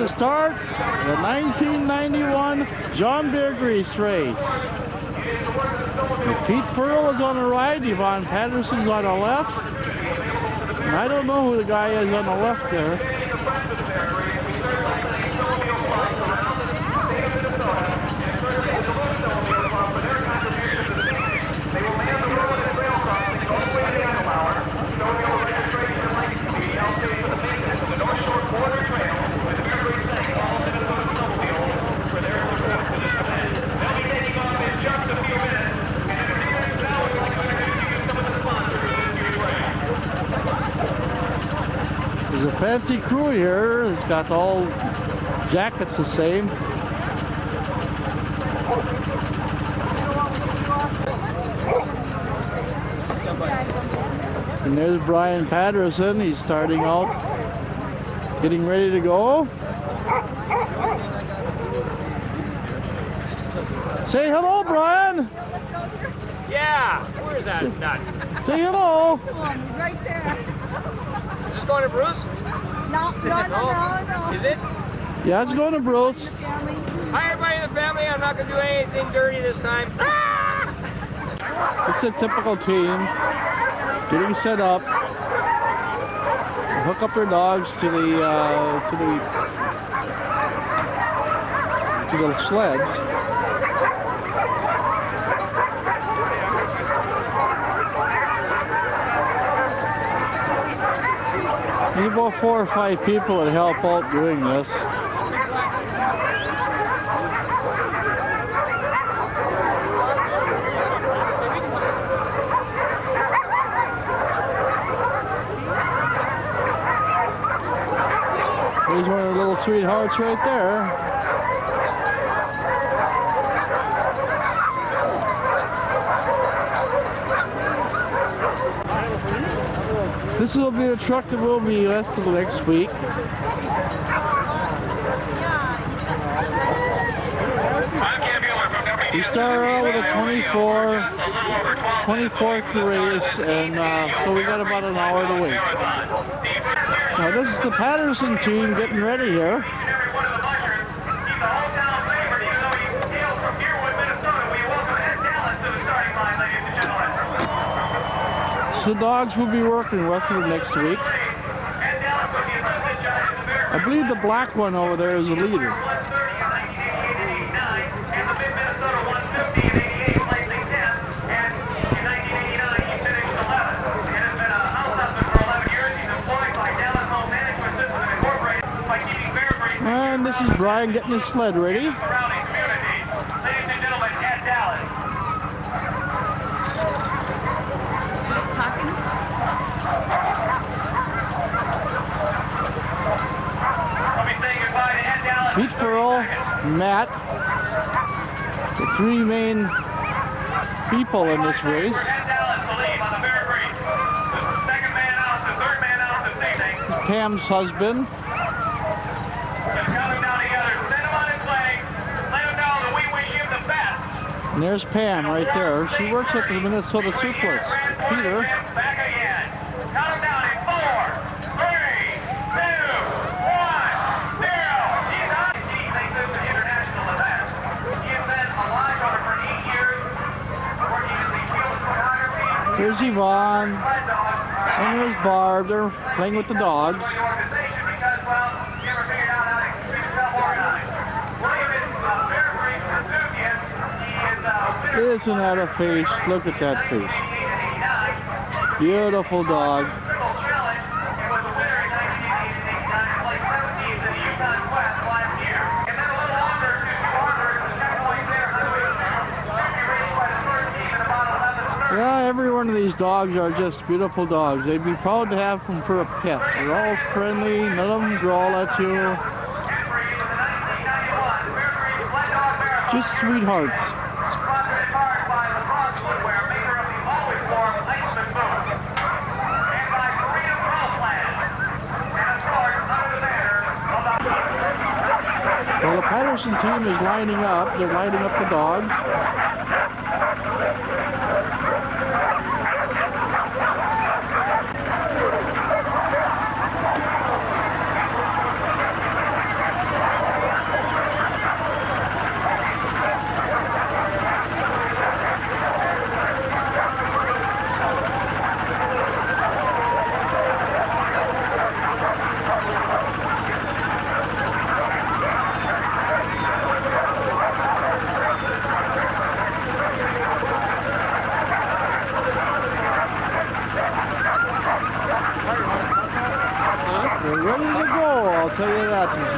to start the 1991 John Beargrease race. Pete Furl is on the right, Yvonne Patterson's on the left. And I don't know who the guy is on the left there. There's a fancy crew here. It's got all jackets the same. And there's Brian Patterson. He's starting out, getting ready to go. Say hello, Brian. Yeah, where is that nut? Say hello. Come on, he's right there. Is this going to Bruce? No. Is it? Yeah, it's going to Bruce. Hi, everybody in the family. I'm not going to do anything dirty this time. It's a typical team getting set up. Hook up their dogs to the sleds. Need about 4 or 5 people that help out doing this. There's one of the little sweethearts right there. This will be the truck that we'll be with for the next week. We start out with a 24th race, and so we got about an hour to wait. Now this is the Patterson team getting ready here. So the dogs will be working with for next week. I believe the black one over there is the leader. And this is Brian getting his sled ready. Pete Furl, Matt, the 3 main people in this race. Pam's husband. And there's Pam right there. She works at the Minnesota Surplus. Peter. Here's Yvonne, and there's Barb. They're playing with the dogs. Isn't that a face? Look at that face. Beautiful dog. Yeah, every one of these dogs are just beautiful dogs. They'd be proud to have them for a pet. They're all friendly, none of them growl at you. Just sweethearts. Well, the Patterson team is lining up. They're lining up the dogs.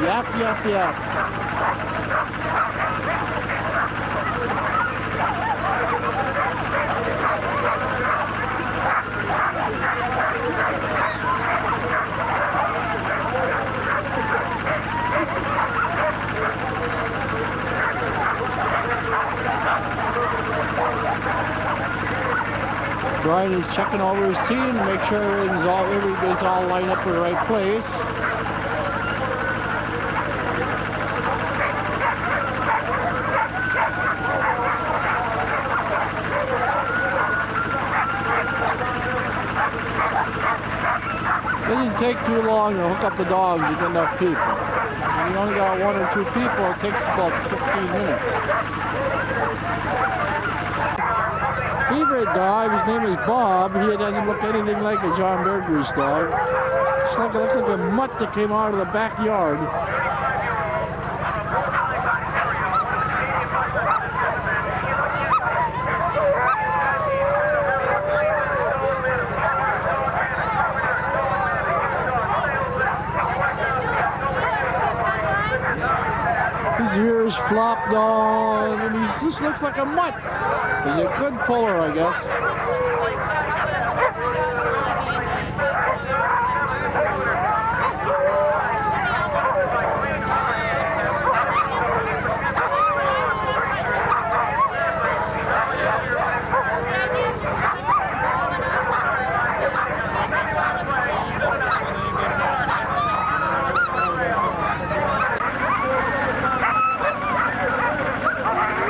Yap, yap, yap. Brian is checking over his team to make sure everybody's all lined up in the right place. Doesn't take too long to hook up the dogs to get enough people. When you only got 1 or 2 people, it takes about 15 minutes. Favorite dog, his name is Bob. He doesn't look anything like a John Beargrease dog. It looks like a mutt that came out of the backyard. His ears flop down, and he just looks like a mutt. He's a good puller, I guess.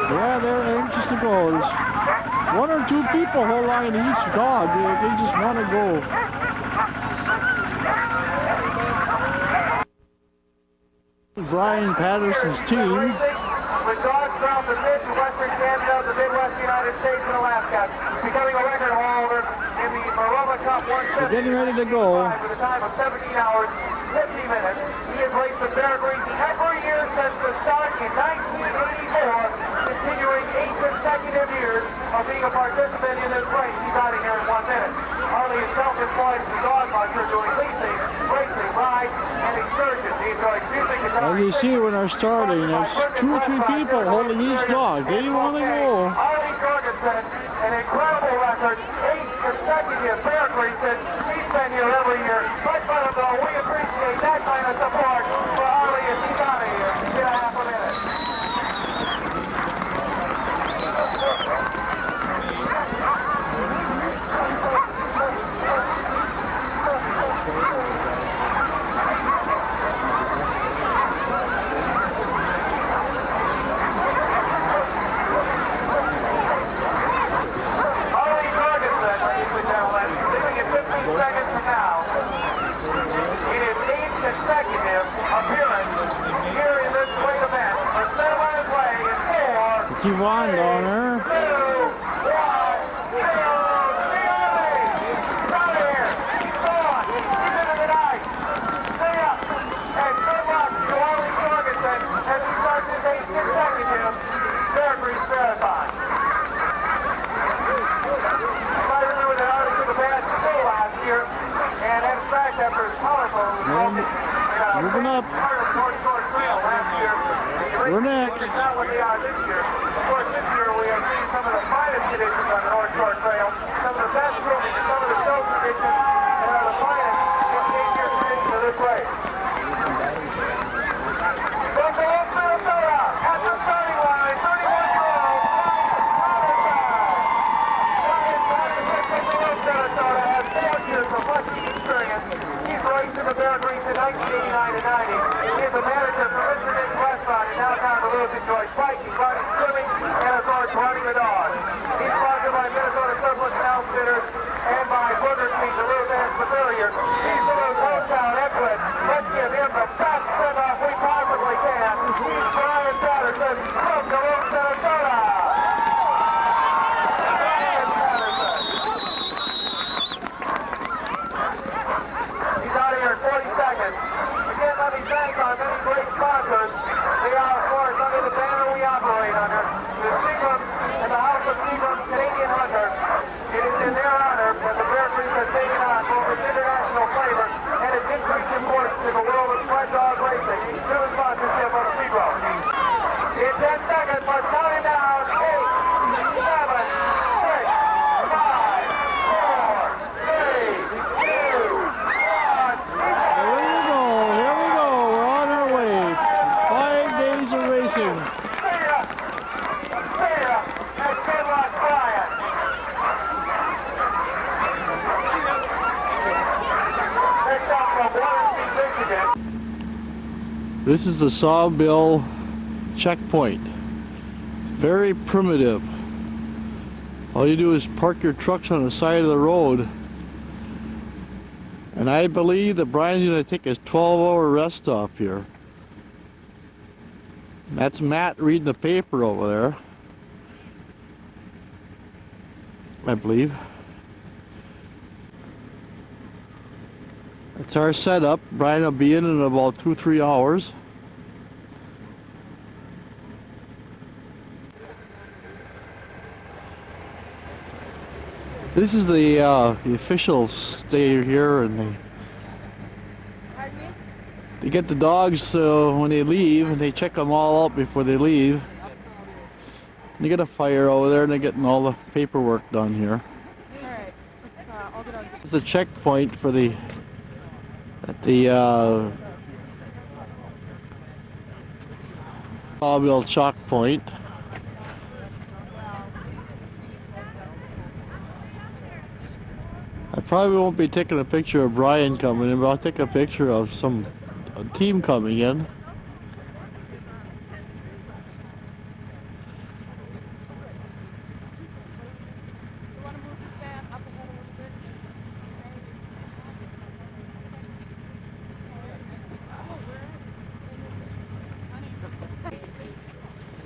Yeah, they're anxious to go. There's 1 or 2 people hold on to each dog. They just want to go. Brian Patterson's team. With dogs from the mid to western Canada, the Midwest United States, and Alaska, becoming a record holder in the Maroma Cup 150. They're getting ready to go. With a time of 17 hours, 50 minutes. He has raced the Beargrease every year since the start in 1984, continuing 8 consecutive years of being a participant in this race. He's out of here in 1 minute. Harley is self-employed as a dog muncher doing leasing, racing, rides, and excursions. He enjoys music, guitar. As you see when they're starting, there's 2 or 3 people holding each dog. They want to go. Harley Jorgensen, an incredible record, 8 consecutive Beargreases. He's been here every year. Much better though, we appreciate that kind of support for Harley as he's out of here in a half a minute. Harley Jorgensen, ladies and gentlemen, leaving in 15 seconds from now. It is 8 consecutive appearances here in this great event. Let's set him on his way in 4, It's Yvonne down there. 2, 1, 0, see you later. He's out of here. He's gone. He's into the night. See ya. And good luck to Harley Jorgensen as he starts his 8th consecutive Beargrease Marathon. I remember that Harley took a bad spill last year, and in fact, after his collarbone was broken, Moving up. part of North Shore Trail last year. We're next. It's not what they are this year. Of course, this year we have seen some of the finest conditions on the North Shore Trail, some of the best grooming, and some of the show conditions that are the finest in the 8-year tradition of this race. From Columbus, Minnesota, at the starting line, 31-year-old Minnesota has 4 years of racing experience. He's raced in the Beargrease in 1989 and 90. He is a manager for Mr. Nick's Restaurant in downtown Duluth, enjoys biking, riding, swimming, and of course running the dog. He's sponsored by Minnesota Surplus and Outfitters and by Beargrease Duluth. racing. And good luck, Brian. Picked up from Waterloo, Michigan. This is the Sawmill checkpoint. Very primitive. All you do is park your trucks on the side of the road. And I believe that Brian's going to take his 12-hour rest stop here. That's Matt reading the paper over there, I believe. That's our setup. Brian will be in about 2-3 hours. This is the officials stay here, and they get the dogs when they leave, and they check them all out before they leave. They get a fire over there, and they're getting all the paperwork done here. Alright, I'll get on. This is the checkpoint for the Sawmill chalk point. I probably won't be taking a picture of Brian coming in, but I'll take a picture of a team coming in.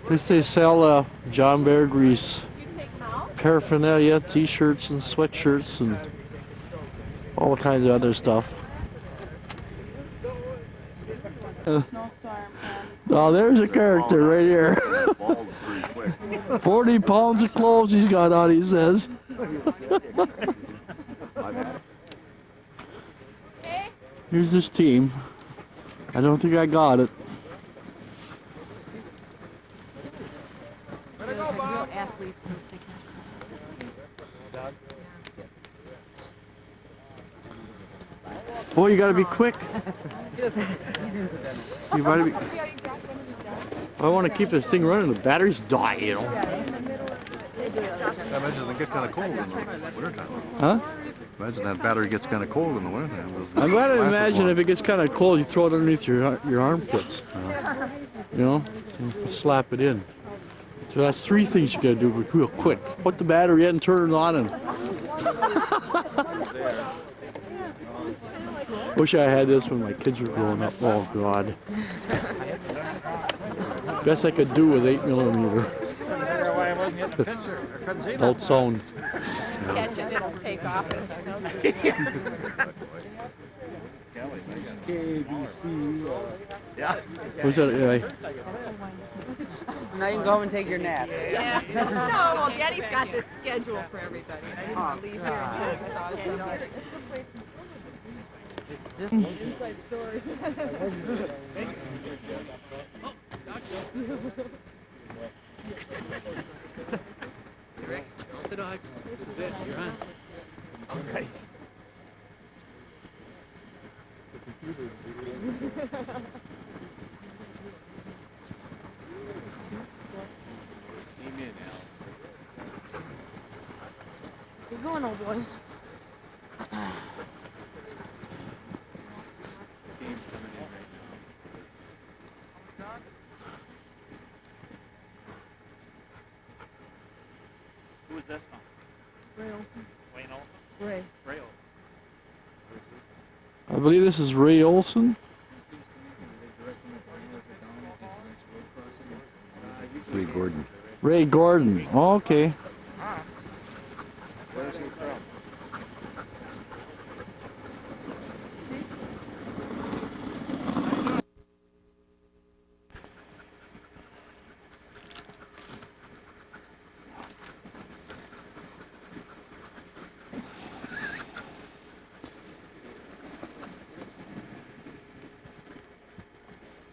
This they sell John Beargrease paraphernalia, t-shirts and sweatshirts and all kinds of other stuff. Oh, there's a character right here. 40 pounds of clothes he's got on, he says. Here's this team. I don't think I got it. Boy, you gotta be quick. You gotta be. I want to keep this thing running. The batteries die, you know. I imagine they get kind of cold in the wintertime. Huh? Imagine that battery gets kind of cold in the wintertime. I'm glad to imagine if it gets kind of cold, you throw it underneath your armpits. You know, and slap it in. So that's 3 things you gotta do real quick. Put the battery in, turn it on, and wish I had this when my kids were growing up. Oh God. Best I could do with 8mm. Without sound. Catch it, it'll take off. Yeah. Who's that? Anyway? Now you can go home and take your nap. Yeah. No, well, Daddy's got this schedule for everybody. I didn't leave here until inside story. The dogs. This is it. You're on. All right. Amen, Al. Keep going, old boys. Game's coming in right now. Who is this from? Ray Olsen. Wayne Olsen? Ray. Ray Olsen. I believe this is Ray Olsen. Lee Gordon. Ray Gordon. Oh, okay. Where's he from?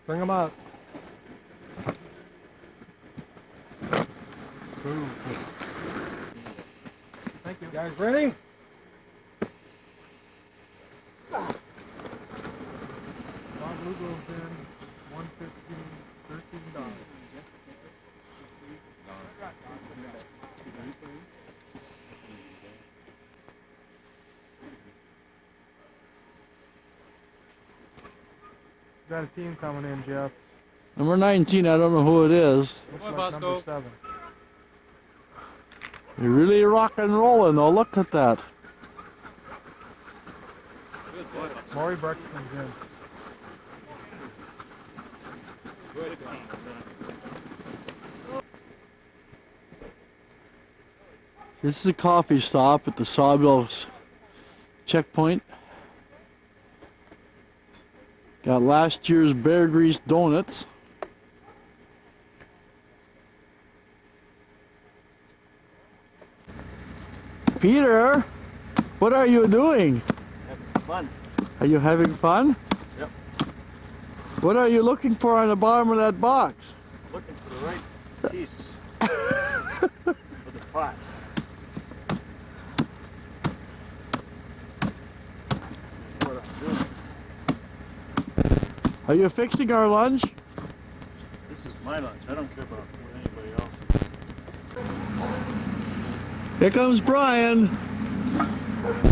Bring them up. Thank you. Guys ready? Bob Lugo's in, 115, $13. Got a team coming in, Jeff. Number 19, I don't know who it is. Looks like number 7. You're really rock and rolling though, look at that. Maury Breck comes in. This is a coffee stop at the Sawbills checkpoint. Got last year's Beargrease donuts. Peter, what are you doing? Having fun. Are you having fun? Yep. What are you looking for on the bottom of that box? Looking for the right piece for the pot. That's what I'm doing. Are you fixing our lunch? This is my lunch. I don't care about what anybody else. Here comes Brian.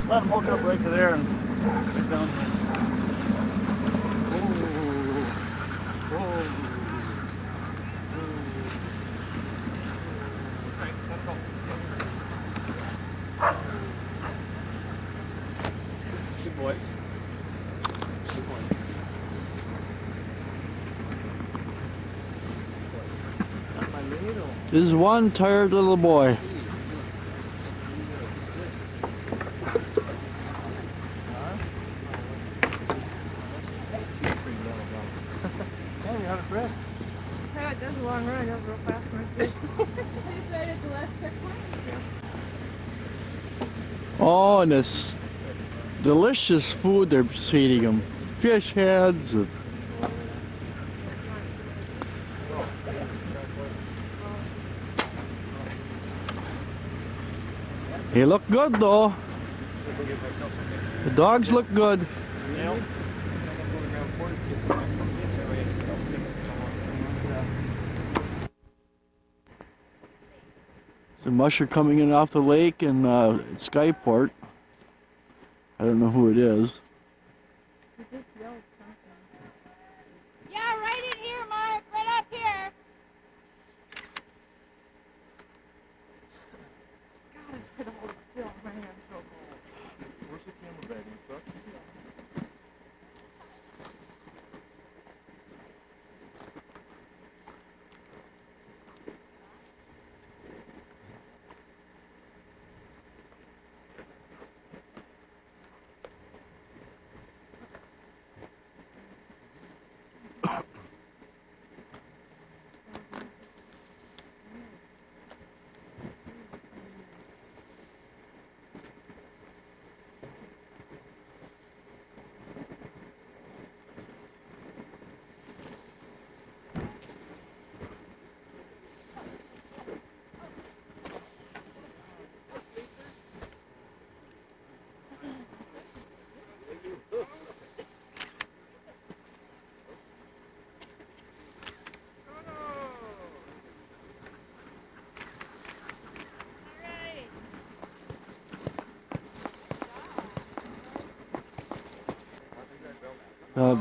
Let him hook up right to there and sit down here. Good boys. Good boys. Not my little. This is one tired little boy. Hey, you had a friend. Yeah, it does a long run. That was real fast. He said it's the last checkpoint. Oh, and this delicious food they're feeding them. Fish heads. And they look good though. The dogs look good. There's a musher coming in off the lake in Skyport. I don't know who it is. Yeah, right in here, Mark. Right up here. God, it's gonna hold still. My hand's so cold. Where's the camera bag in the truck?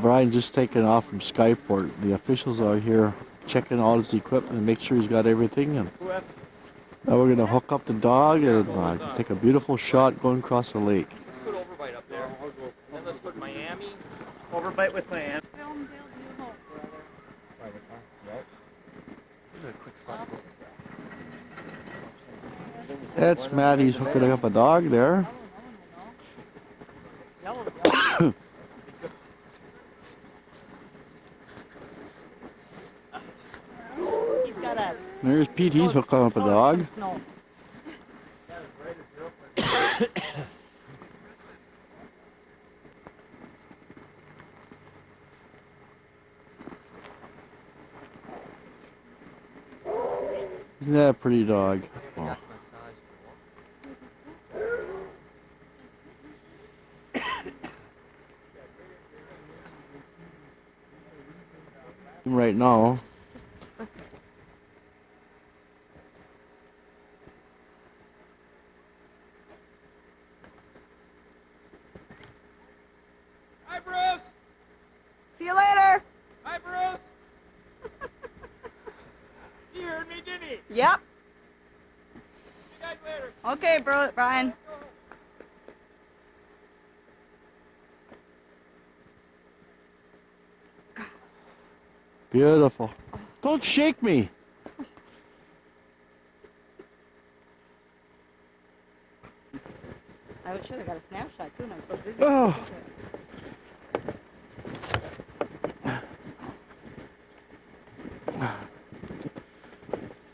Brian just taken off from Skyport. The officials are here checking all his equipment and make sure he's got everything. And now we're gonna hook up the dog and take a beautiful shot going across the lake. Put overbite up there. Then let's put Miami. Overbite with Miami. That's Matt. He's hooking up a dog there. There's Pete. He's hooking up a dog. Isn't that a pretty dog? Oh. Right now. See you later. ready. Yep. See you guys later. Okay, bro, Brian. Beautiful. Don't shake me. I should have got a snapshot too, and I'm so busy. Oh.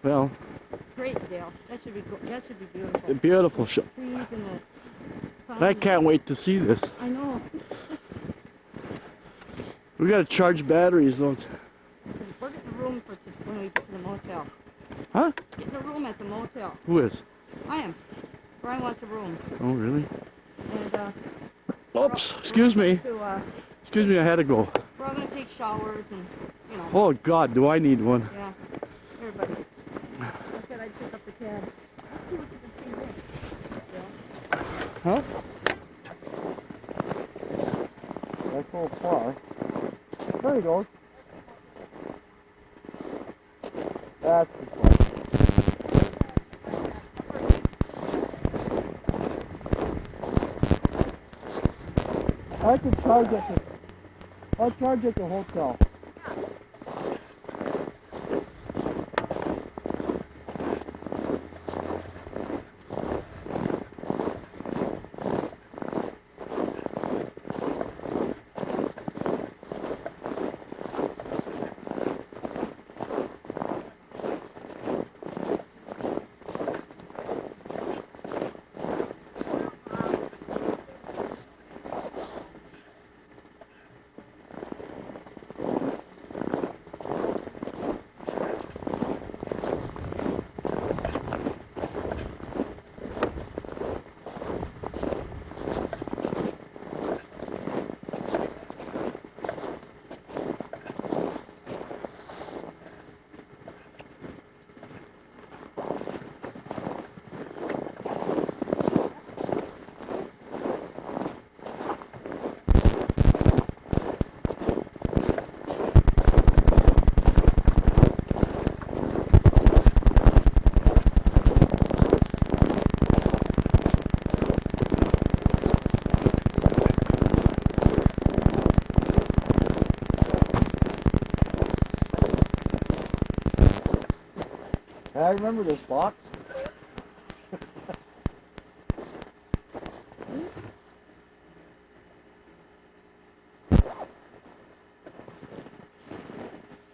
Well, Great, Dale. That should be that should be beautiful. a beautiful show. Trees and the sun. I can't wait to see this. I know. We gotta charge batteries though. We're getting a room for when we get to the motel. Huh? Getting a room at the motel. Who is? I am. Brian wants a room. Oh, really? And Oops, excuse me. Excuse me, I had to go. We're all gonna take showers and, you know. Oh, God, do I need one. Yeah. Everybody. I said I'd pick up the cab. Huh? That's so far. There you go. That's the far. I can charge at the. I'll charge at the hotel. I remember this box.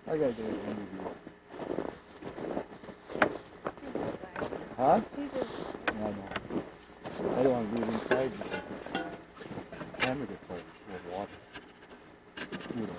I gotta do it. Huh? No, no. I don't want to leave inside. Camera gets full of water. You know.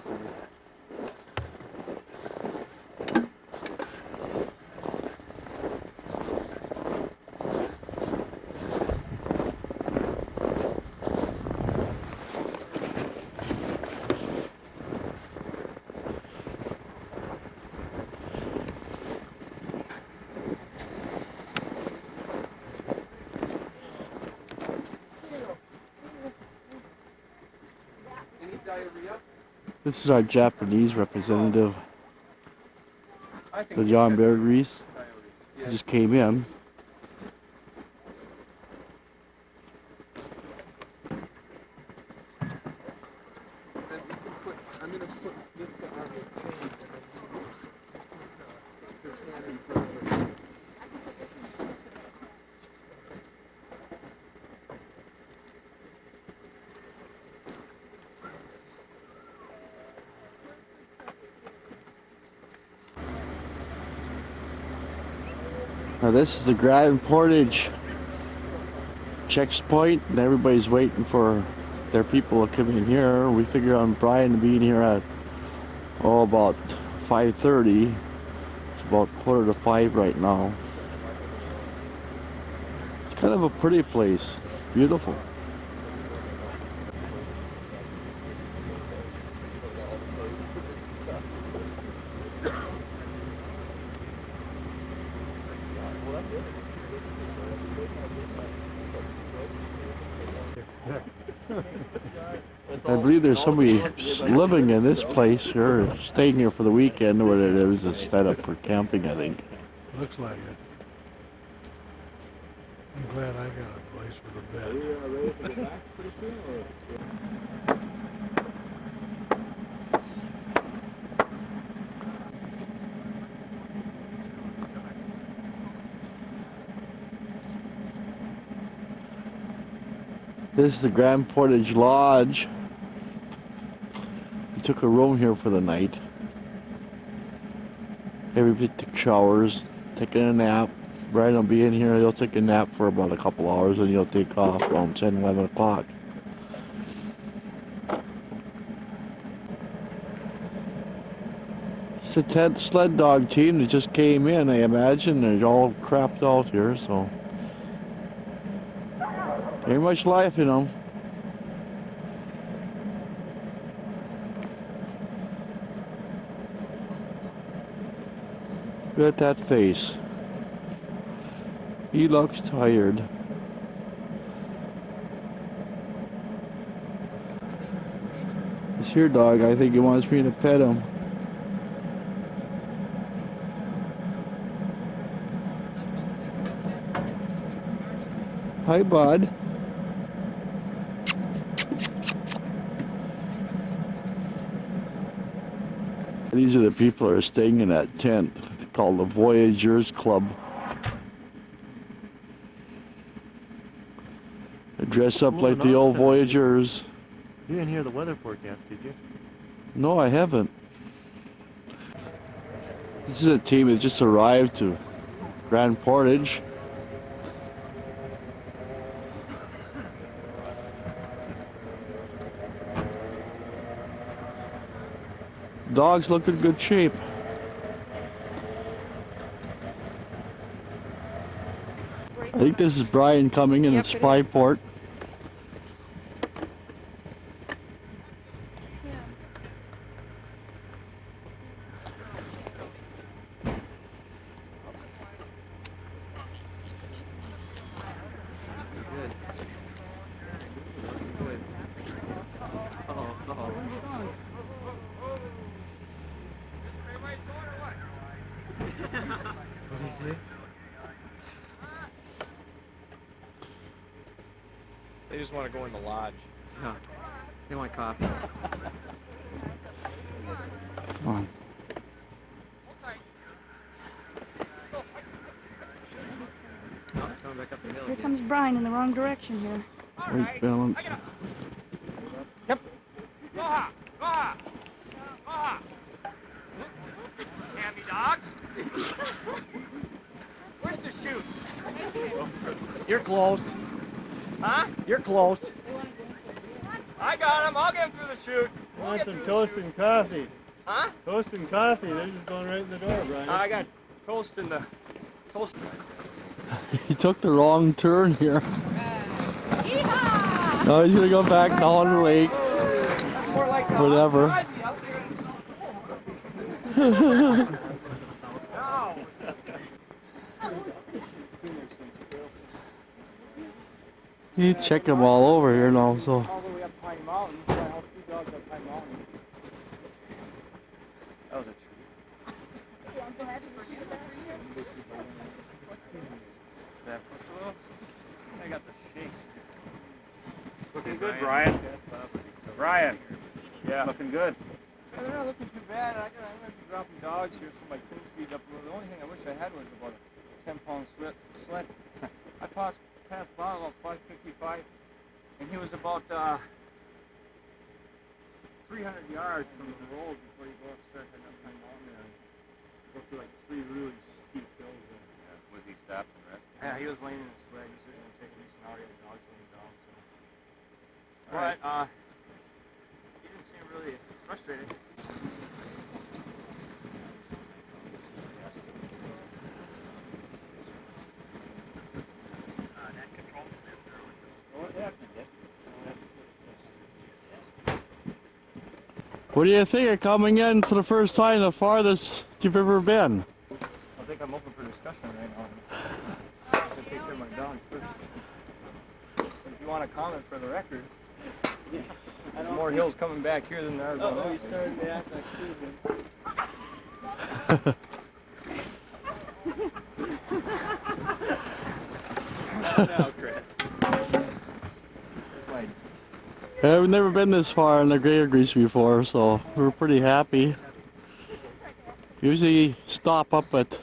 This is our Japanese representative, the John Beargrease. He just came in. Now this is the Grand Portage checkpoint, and everybody's waiting for their people to come in here. We figure on Brian being here at about 5:30. It's about 4:45 right now. It's kind of a pretty place, beautiful. I believe there's somebody living in this place or staying here for the weekend, or it is a setup for camping, I think. Looks like it. I'm glad I got a place for the bed. Are we ready to go back pretty soon, or? This is the Grand Portage Lodge. We took a room here for the night. Everybody took showers, taking a nap. Brian will be in here, he'll take a nap for about a couple hours and he'll take off around 10, 11 o'clock. It's the 10th sled dog team that just came in, I imagine. They're all crapped out here, so. Very much life in them. Look at that face. He looks tired. This here dog, I think he wants me to pet him. Hi, bud. These are the people that are staying in that tent called the Voyageurs Club. They dress up like the old Voyageurs. You didn't hear the weather forecast, did you? No, I haven't. This is a team that just arrived to Grand Portage. Dogs look in good shape. I think this is Brian coming in at Spyport. They just want to go in the lodge. Yeah. They want coffee. Come on. Oh, coming back up the hill Here again. comes Brian in the wrong direction here. Right balance. Go hop, go hop, go hop. Candy dogs. Where's the chute? You're close. Huh? You're close. I got him. I'll get him through the chute. We'll Want get some through the toast chute. and coffee. Huh? Toast and coffee. They're just going right in the door, Brian. I got toast in the toast. He took the wrong turn here. Yeehaw! Now he's gonna go back down the lake. That's more like the Whatever. Ozzy out there in the No. You check them all over here now, so. All the way up Pine Mountain. I helped 2 dogs up Pine Mountain. That was a treat. I got the shakes. Looking good, Brian. Brian. Yeah. Looking good. They're not looking too bad. I'm gonna be dropping dogs here so my team speed up a little. The only thing I wish I had was about a 10-pound sled. I passed Bob about 555, and he was about 300 yards from the road before you go up start heading up Pine Mountain there. Go through like 3 really steep hills there. Yeah. Was he stopped and rested? Yeah, he was laying in his sled. He said it would take at least an hour to get the dogs laying down. So. But he didn't seem really frustrated. What do you think of coming in for the first time, the farthest you've ever been? I think I'm open for discussion right now. I have to take care of my dogs first. But if you want to comment for the record, there's more hills coming back here than there are going up. You started to act like Susan. now, Chris. Yeah, we've never been this far in the Beargrease before, so we're pretty happy. Usually stop up at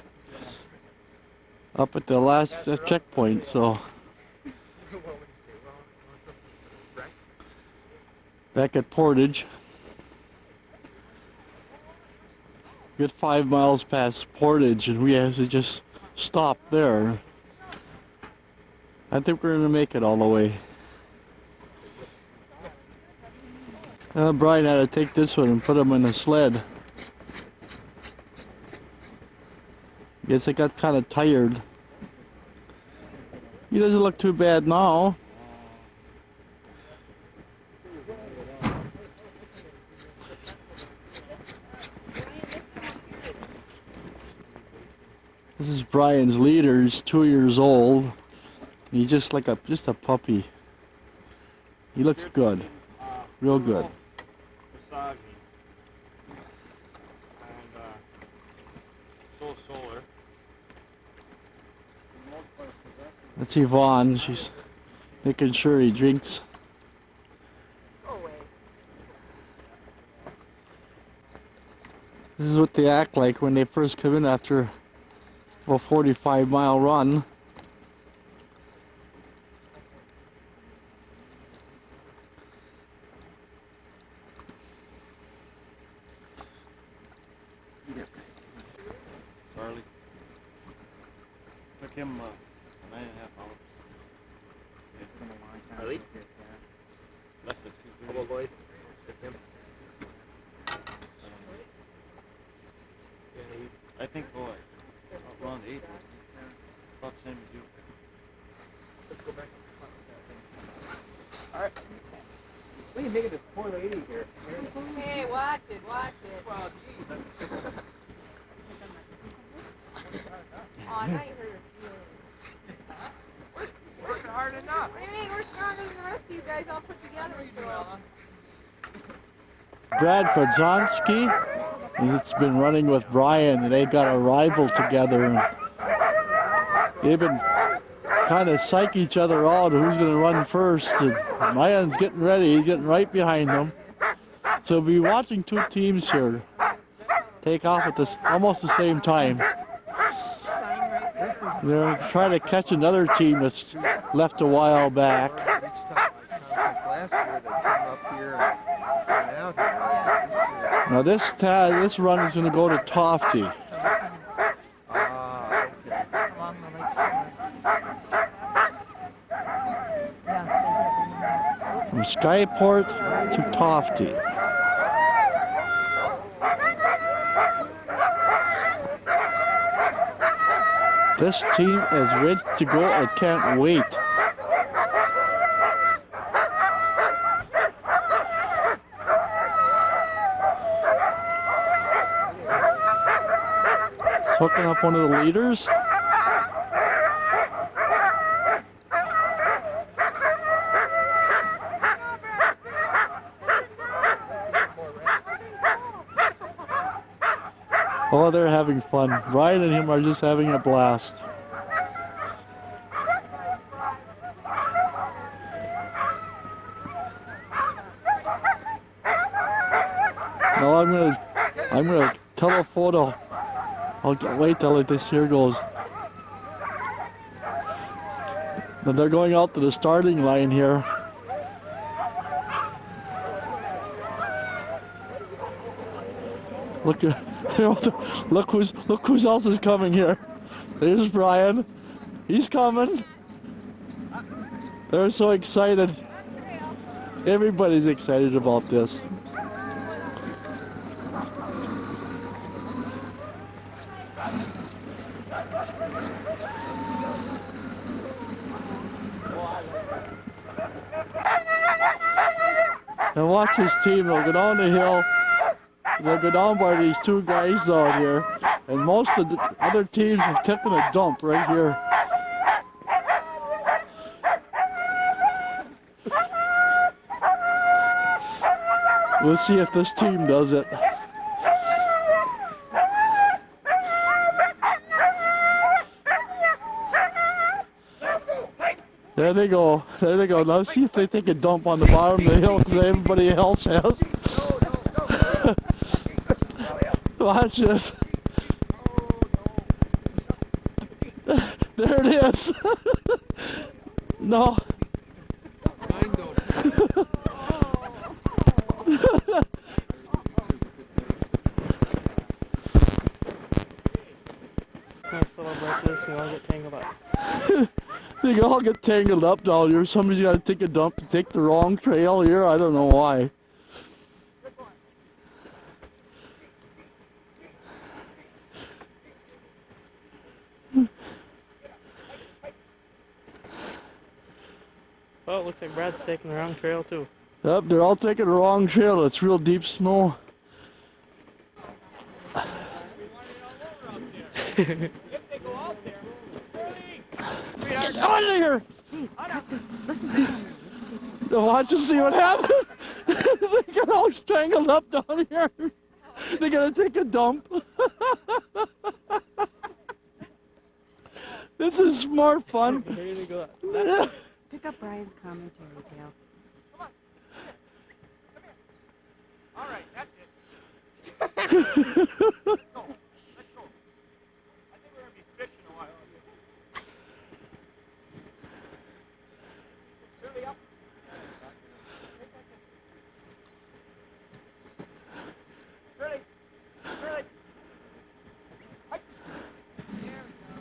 the last checkpoint, so back at Portage. Get 5 miles past Portage and we have to just stop there. I think we're gonna make it all the way. Brian had to take this one and put him in a sled. Guess I got kind of tired. He doesn't look too bad now. This is Brian's leader. He's 2 years old. He's just like just a puppy. He looks good, real good. Massaging. And solar. That's Yvonne. She's making sure he drinks. This is what they act like when they first come in after a 45-mile run. Charlie. Took him 9.5 hours. It's been a long time. Charlie? Left at 2:30. Hello, boys. It's him. I think around 8. About the same as you. Let's go back. Alright. We can make it to 480 here. Hey, watch it, watch it. Well, geez. Oh, I thought you hurt her. We're working hard enough. What do you mean? We're stronger than the rest of you guys all put together. Brad Podzonski, it's been running with Brian, and they've got a rival together. And they've been kind of psych each other out who's going to run first. And Brian's getting ready. He's getting right behind them. So we'll be watching two teams here take off at this almost the same time. They're trying to catch another team that's left a while back. Now this run is going to go to Tofty. From Skyport to Tofty. This team is ready to go. I can't wait. It's hooking up one of the leaders. Oh, they're having fun. Ryan and him are just having a blast. Now I'm gonna telephoto. I'll wait till this here goes. Now they're going out to the starting line here. Look who's else is coming here. There's Brian. He's coming. They're so excited. Everybody's excited about this. Now watch this team. They'll go down the hill. They'll go down by these two guys down here, and most of the other teams have taken a dump right here. We'll see if this team does it. There they go. There they go. Now let's see if they take a dump on the bottom of the hill because everybody else has. Watch this. There it is. No. Nice little like this, you all get tangled up. They all get tangled up down here. Somebody's got to take a dump and take the wrong trail here. I don't know why. Well, it looks like Brad's taking the wrong trail too. Yep, they're all taking the wrong trail. It's real deep snow. Get out of here! Watch and see what happens. They get all strangled up down here. They're gonna take a dump. This is smart fun. Here they go. Pick up Brian's commentary, Dale. All right, that's it. Oh, Let's go. I think we're going to be fishing a while. Really up. Really? Really? Hi. There we go.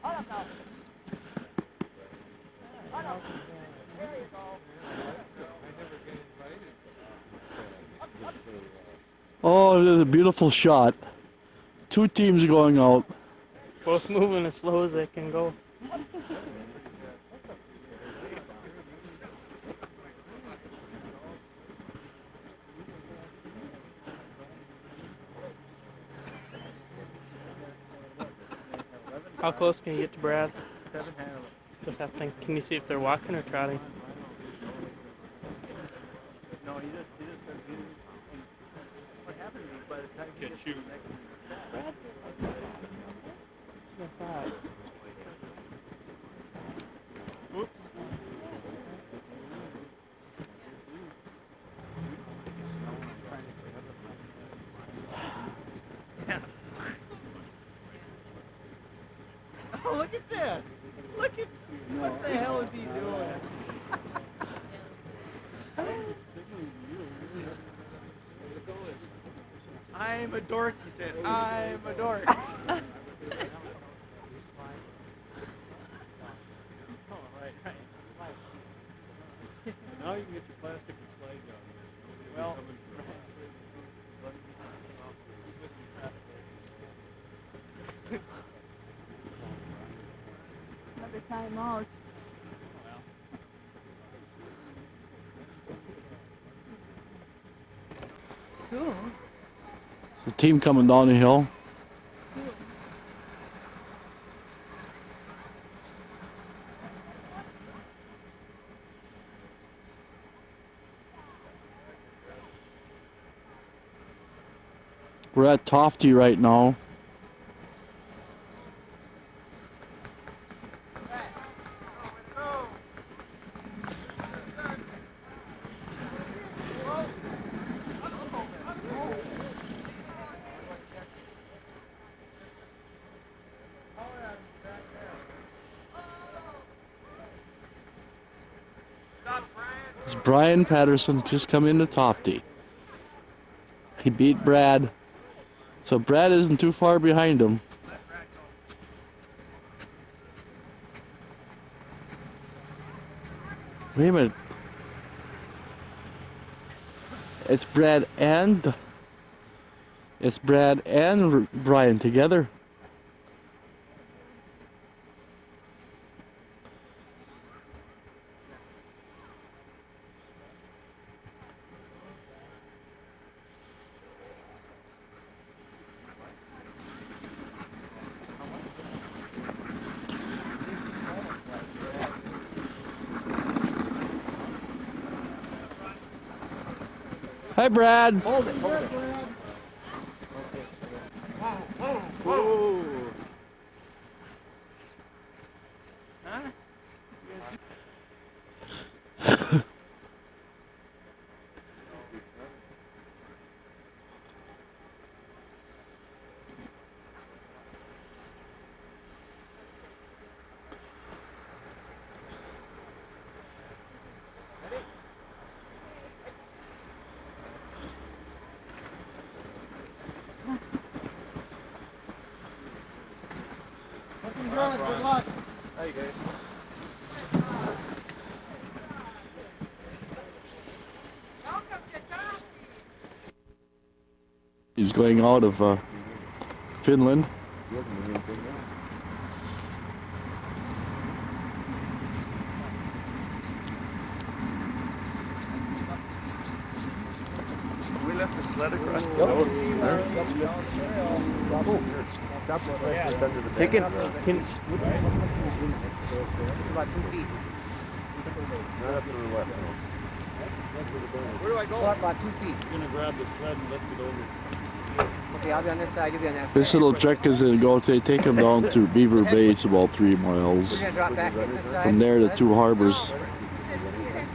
Hold up now. Hold up. There you go. Oh, there's a beautiful shot. Two teams going out. Both moving as slow as they can go. How close can you get to Brad? 7.5. Just have to think. Can you see if they're walking or trotting? No, he just says what happens is by the time you get to the next Oops. Oh, look at this! Look at what the hell is he doing? I'm a dork, he said. I'm a dork. Oh, right. Now you can get your plastic and slide down here. Well, Another time out. Cool. The team coming down the hill. We're at Tofty right now. It's Brian Patterson just come into Tofty. He beat Brad. So Brad isn't too far behind him. Wait a minute. It's Brad and Brian together. Hi, Brad. hold it. Whoa. Huh? He's going out of Finland. We left the sled across the Take it. Can, It's about 2 feet. Where do I go? About 2 feet. You're gonna grab the sled and lift it over. Okay, I'll be on this side, you'll be on that side. This little trek is going to go take him down to Beaver Bay. It's about 3 miles. We're gonna drop back in this side. From there, the 2 harbors,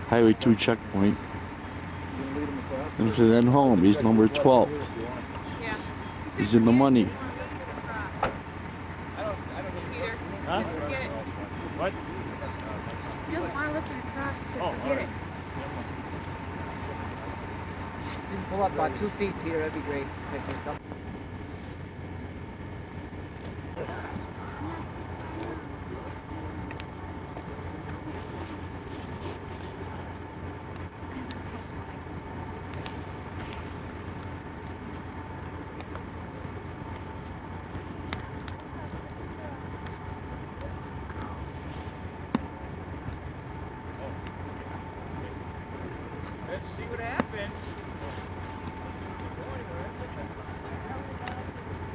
Highway 2 checkpoint. And from then home, he's number 12. He's in the money. Huh? What? He doesn't want to lift it across. He said, forget it. You can pull up about 2 feet, Peter, that'd be great. Pick this up. Let's see what happens.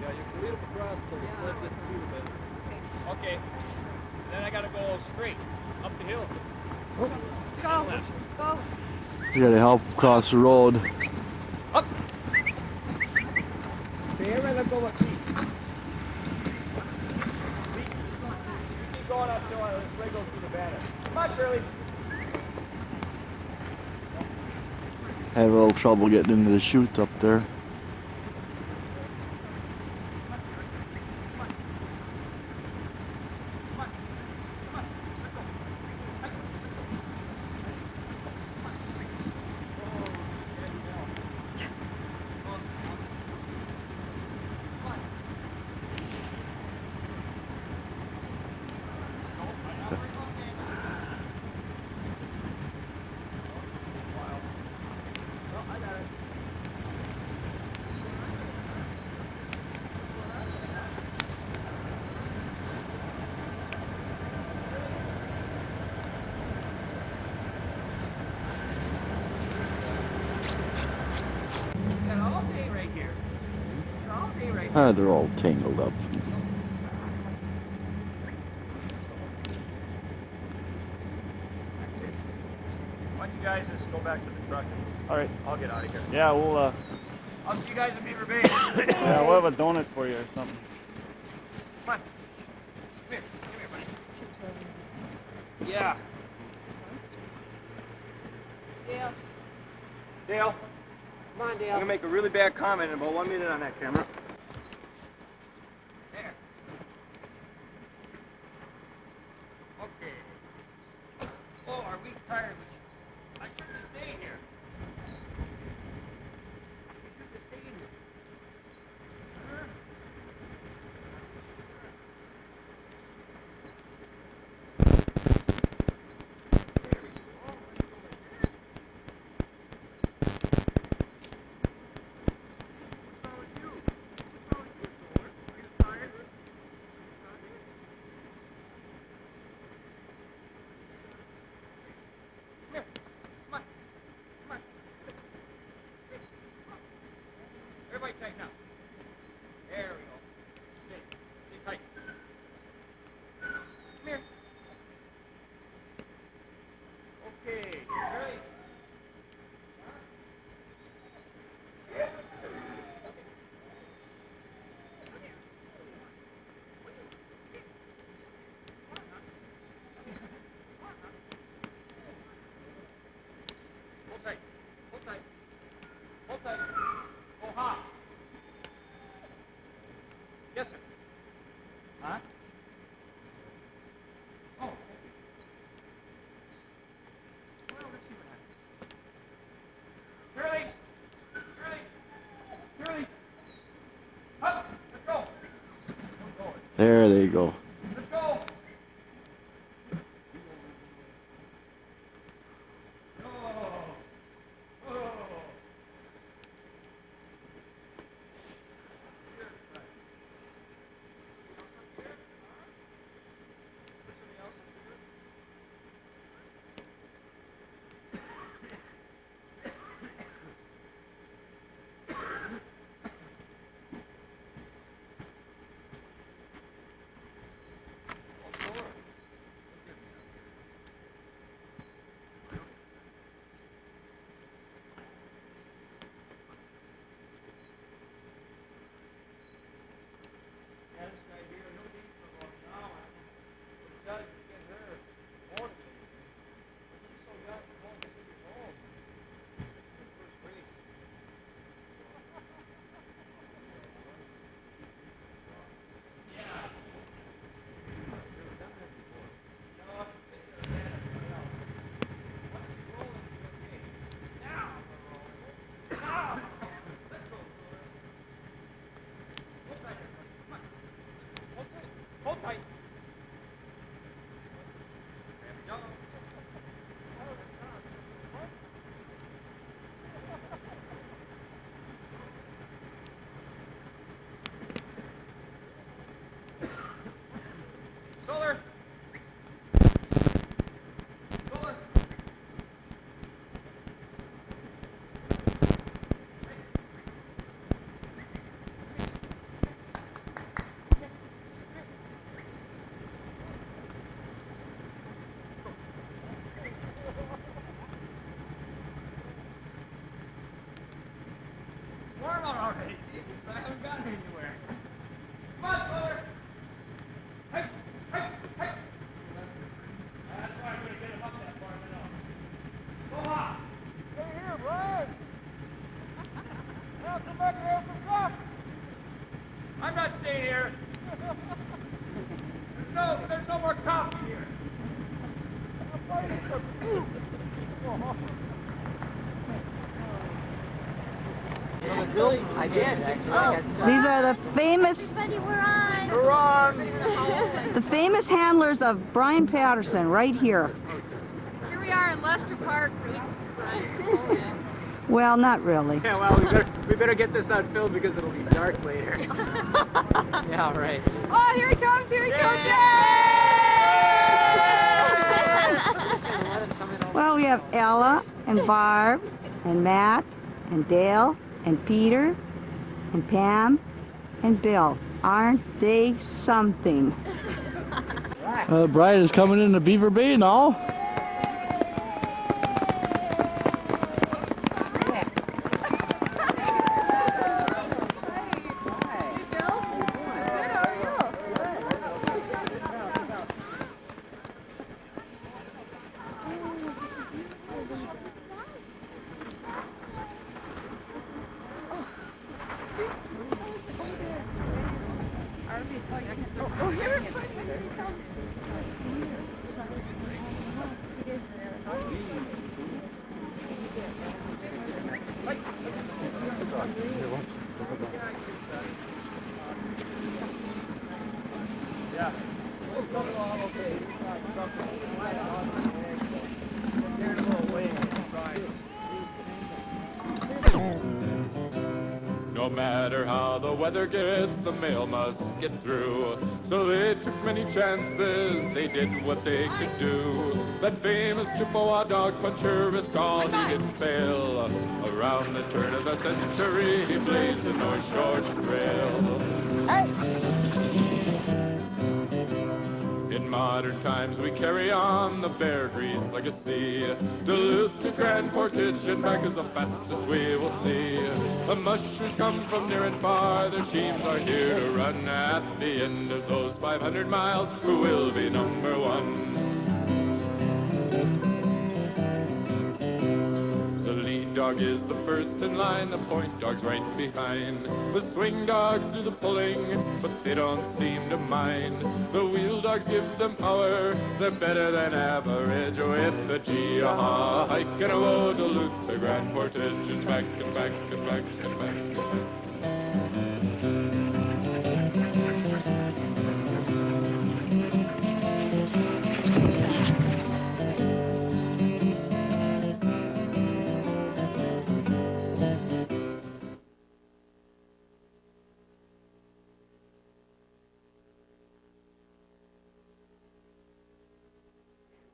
Yeah, you can lead him across till the sled gets through a bit. Okay. Then I gotta go straight up the hill. Go. Go. You got to help cross the road. Up. Okay, everybody let go of feet. Keep going up till the sled goes through the banner. Come on, Shirley. Had a little trouble getting into the chute up there. They're all tangled up. Why don't you guys just go back to the truck and All right. I'll get out of here. Yeah, we'll I'll see you guys in Beaver Bay. yeah, we'll have a donut for you or something. Come on. Come here. Come here, buddy. Yeah. Dale. Dale, Come on, I'm Dale. gonna make a really bad comment in about 1 minute on that camera. There. Okay. Oh, are we tired? I should have stayed here. We should have stayed here. Huh? Everybody tight now. There we go. Stay tight. Come here. Okay, ready? Hold tight. Hold tight. Hold tight. Go high. Yes, sir. Huh? Oh. Well, let's see what happens. Shirley! Shirley! Up! Let's go! There they go. Let's Warm out already, Jesus. I haven't gotten anywhere. Come on, Solar. Hey, hey, hey. That's why I'm going to get him up that far, I know. Go on. Stay here, Brian. Now come back here for block. I'm not staying here. There's no more coffee here. I'm fighting for food. I did, actually. These are the famous, Everybody, we're on. the famous handlers of Brian Patterson, right here. Here we are in Lester Park. Well, not really. Yeah, well, we better get this on film because it'll be dark later. Yeah, right. Oh, here he comes, here he comes. Well, we have Ella and Barb and Matt and Dale and Peter and Pam and Bill. Aren't they something? Brian is coming into Beaver Bay now. No matter how the weather gets, the mail must get through. So they took many chances, they did what they could do. That famous Chippewa dog puncher is called, he didn't fail. Around the turn of the century, he blazed the North Shore Trail. In modern times we carry on the Beargrease legacy. Duluth to Grand Portage and back is the fastest we will see. The mushers come from near and far, their teams are here to run. At the end of those 500 miles, who will be number one? The lead dog is the first in line, the point dog's right behind. The swing dogs do the pulling, but they don't seem to mind. The wheel dogs give them power, they're better than average. With the G-a-ha, hike and a woe, Duluth to Grand Portage, and back and back and back and back and back.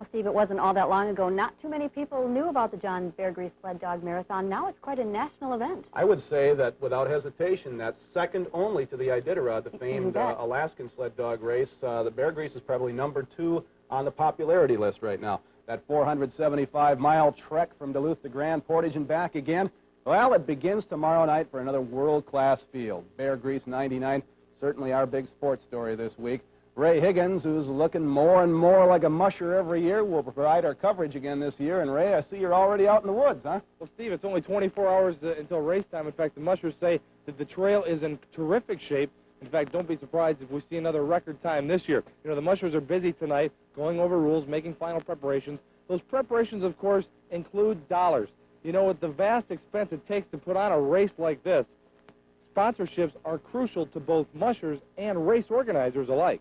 Steve, it wasn't all that long ago. Not too many people knew about the John Beargrease Sled Dog Marathon. Now it's quite a national event. I would say that without hesitation, that's second only to the Iditarod, the famed Alaskan sled dog race. The Beargrease is probably number 2 on the popularity list right now. That 475-mile trek from Duluth to Grand Portage and back again. Well, it begins tomorrow night for another world-class field. Beargrease 99, certainly our big sports story this week. Ray Higgins, who's looking more and more like a musher every year, will provide our coverage again this year. And Ray, I see you're already out in the woods, huh? Well, Steve, it's only 24 hours until race time. In fact, the mushers say that the trail is in terrific shape. In fact, don't be surprised if we see another record time this year. You know, the mushers are busy tonight, going over rules, making final preparations. Those preparations, of course, include dollars. You know, with the vast expense it takes to put on a race like this, sponsorships are crucial to both mushers and race organizers alike.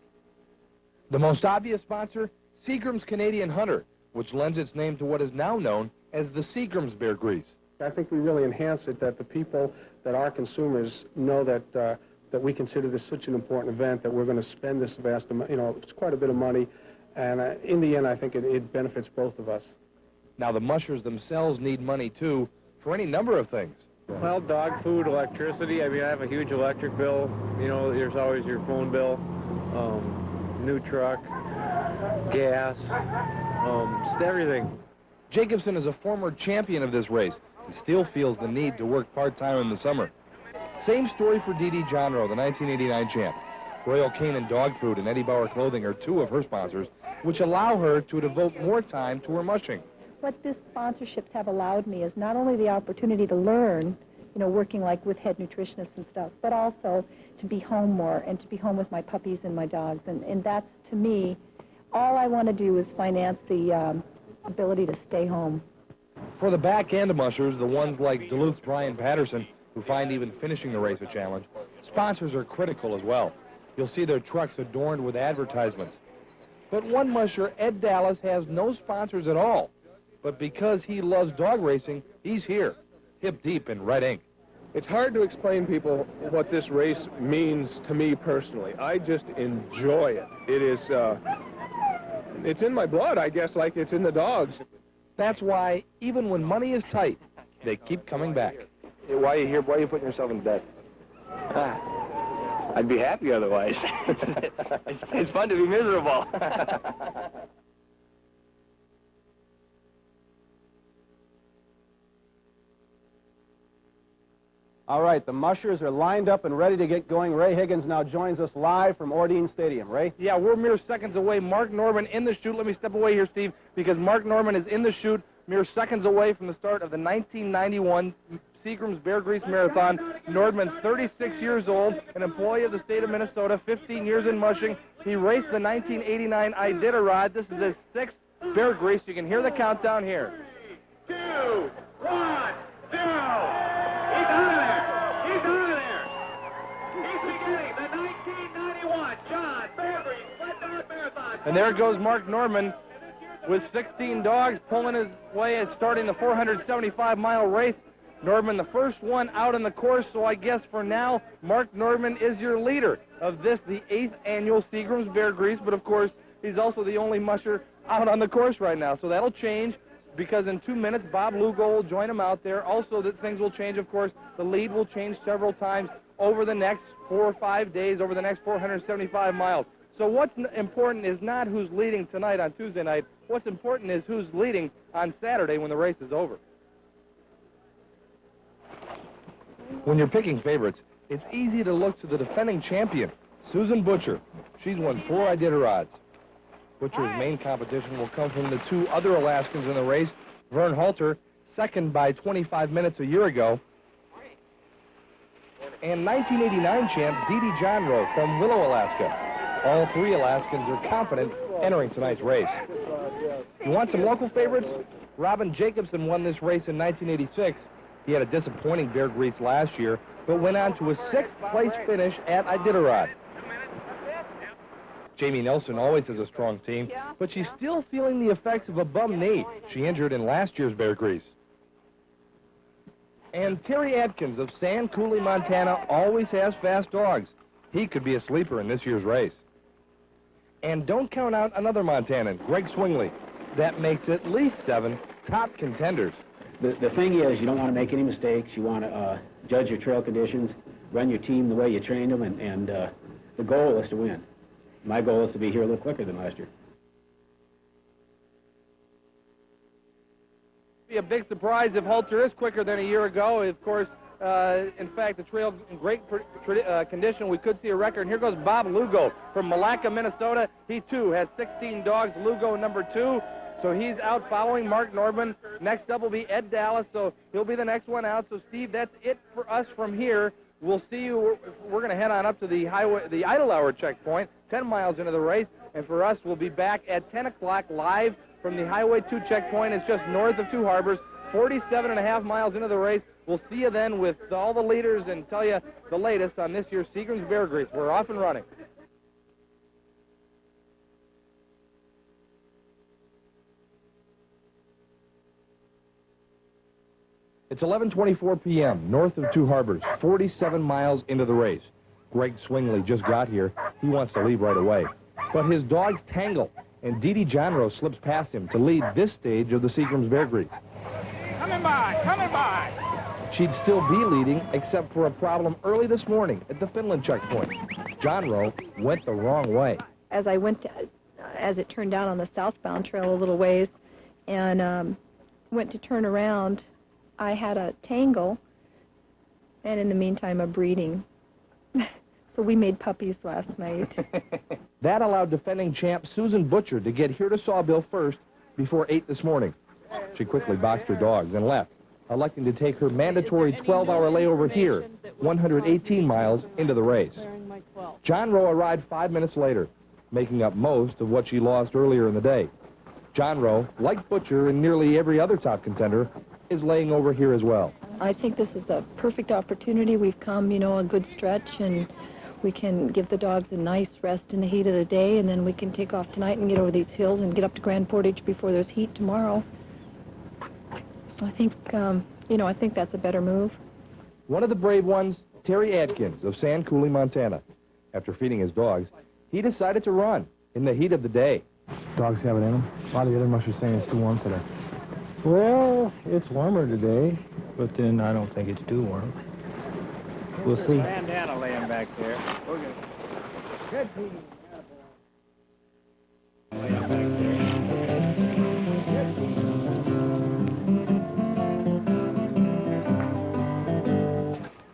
The most obvious sponsor, Seagram's Canadian Hunter, which lends its name to what is now known as the Seagram's Beargrease. I think we really enhance it that the people, that our consumers know that that we consider this such an important event, that we're going to spend this vast amount, it's quite a bit of money, and in the end, I think it benefits both of us. Now, the mushers themselves need money, too, for any number of things. Well, dog food, electricity. I mean, I have a huge electric bill. You know, there's always your phone bill, new truck, gas, just everything. Jacobson is a former champion of this race and still feels the need to work part-time in the summer. Same story for Dee Dee Johnroe, the 1989 champ. Royal Canin Dog Food and Eddie Bauer Clothing are two of her sponsors, which allow her to devote more time to her mushing. What these sponsorships have allowed me is not only the opportunity to learn, working like with head nutritionists and stuff, but also to be home more and to be home with my puppies and my dogs. And that's, to me, all I want to do is finance the ability to stay home. For the back end mushers, the ones like Duluth's Brian Patterson, who find even finishing the race a challenge, sponsors are critical as well. You'll see their trucks adorned with advertisements. But one musher, Ed Dallas, has no sponsors at all. But because he loves dog racing, he's here, hip deep in red ink. It's hard to explain people what this race means to me personally. I just enjoy it. It is, it's in my blood, I guess, like it's in the dogs. That's why, even when money is tight, they keep coming back. Why are you here? Why are you putting yourself in debt? I'd be happy otherwise. It's fun to be miserable. All right, the mushers are lined up and ready to get going. Ray Higgins now joins us live from Ordine Stadium. Ray? Yeah, we're mere seconds away. Mark Norman in the chute. Let me step away here, Steve, because Mark Norman is in the chute, mere seconds away from the start of the 1991 Seagram's Beargrease Marathon. Nordman, 36 years old, an employee of the state of Minnesota, 15 years in mushing. He raced the 1989 Iditarod. This is his 6th Beargrease. You can hear the countdown here. 3, 2, 1, 0. He's out of there. He's out of there. He's beginning the 1991 John Beargrease Sled Dog Marathon. And there goes Mark Norman with 16 dogs pulling his way and starting the 475-mile race. Norman, the first one out on the course, so I guess for now, Mark Norman is your leader of this, the 8th annual Seagram's Beargrease, but of course, he's also the only musher out on the course right now, so that'll change because in 2 minutes, Bob Lugo will join him out there. Also, that things will change, of course. The lead will change several times over the next 4 or 5 days, over the next 475 miles. So what's important is not who's leading tonight on Tuesday night. What's important is who's leading on Saturday when the race is over. When you're picking favorites, it's easy to look to the defending champion, Susan Butcher. She's won 4 Iditarods. Butcher's main competition will come from the 2 other Alaskans in the race, Vern Halter, second by 25 minutes a year ago, and 1989 champ Dee Dee Johnroe from Willow, Alaska. All 3 Alaskans are confident entering tonight's race. You want some local favorites? Robin Jacobson won this race in 1986. He had a disappointing Beargrease last year, but went on to a 6th place finish at Iditarod. Jamie Nelson always has a strong team, but she's still feeling the effects of a bum knee she injured in last year's Beargrease. And Terry Atkins of Sand Coulee, Montana, always has fast dogs. He could be a sleeper in this year's race. And don't count out another Montanan, Greg Swingley. That makes at least 7 top contenders. The thing is, you don't want to make any mistakes. You want to judge your trail conditions, run your team the way you trained them, and the goal is to win. My goal is to be here a little quicker than last year. Be a big surprise if Halter is quicker than a year ago. Of course, In fact, the trail in great condition. We could see a record. And here goes Bob Lugo from Malacca, Minnesota. He, too, has 16 dogs. Lugo, number 2. So he's out following Mark Norman. Next up will be Ed Dallas, so he'll be the next one out. So, Steve, that's it for us from here. We'll see you. We're going to head on up to the idle hour checkpoint, 10 miles into the race. And for us, we'll be back at 10 o'clock live from the Highway 2 checkpoint. It's just north of Two Harbors, 47.5 miles into the race. We'll see you then with all the leaders and tell you the latest on this year's Seagram's Beargrease. We're off and running. It's 11:24 p.m. north of Two Harbors, 47 miles into the race. Greg Swingley just got here. He wants to leave right away. But his dogs tangle, and Dee Dee Johnroe slips past him to lead this stage of the Seagram's Beargrease. Coming by, coming by. She'd still be leading, except for a problem early this morning at the Finland checkpoint. Johnroe went the wrong way. As I went, as it turned out on the southbound trail a little ways, and went to turn around, I had a tangle, and in the meantime, a breeding. So we made puppies last night. That allowed defending champ Susan Butcher to get here to Sawbill first before 8 this morning. She quickly boxed her dogs and left, electing to take her mandatory 12-hour layover here, 118 miles into the race. Johnroe arrived 5 minutes later, making up most of what she lost earlier in the day. Johnroe, like Butcher and nearly every other top contender, is laying over here as well. I think this is a perfect opportunity. We've come, you know, a good stretch, and we can give the dogs a nice rest in the heat of the day, and then we can take off tonight and get over these hills and get up to Grand Portage before there's heat tomorrow. I think, you know, I think that's a better move. One of the brave ones, Terry Adkins of Sand Coulee, Montana. After feeding his dogs, he decided to run in the heat of the day. Dogs have it in them. A lot of the other mushers saying it's too warm today. Well, it's warmer today, but then I don't think it's too warm. We'll see. Bandana laying back there. Okay. Good team.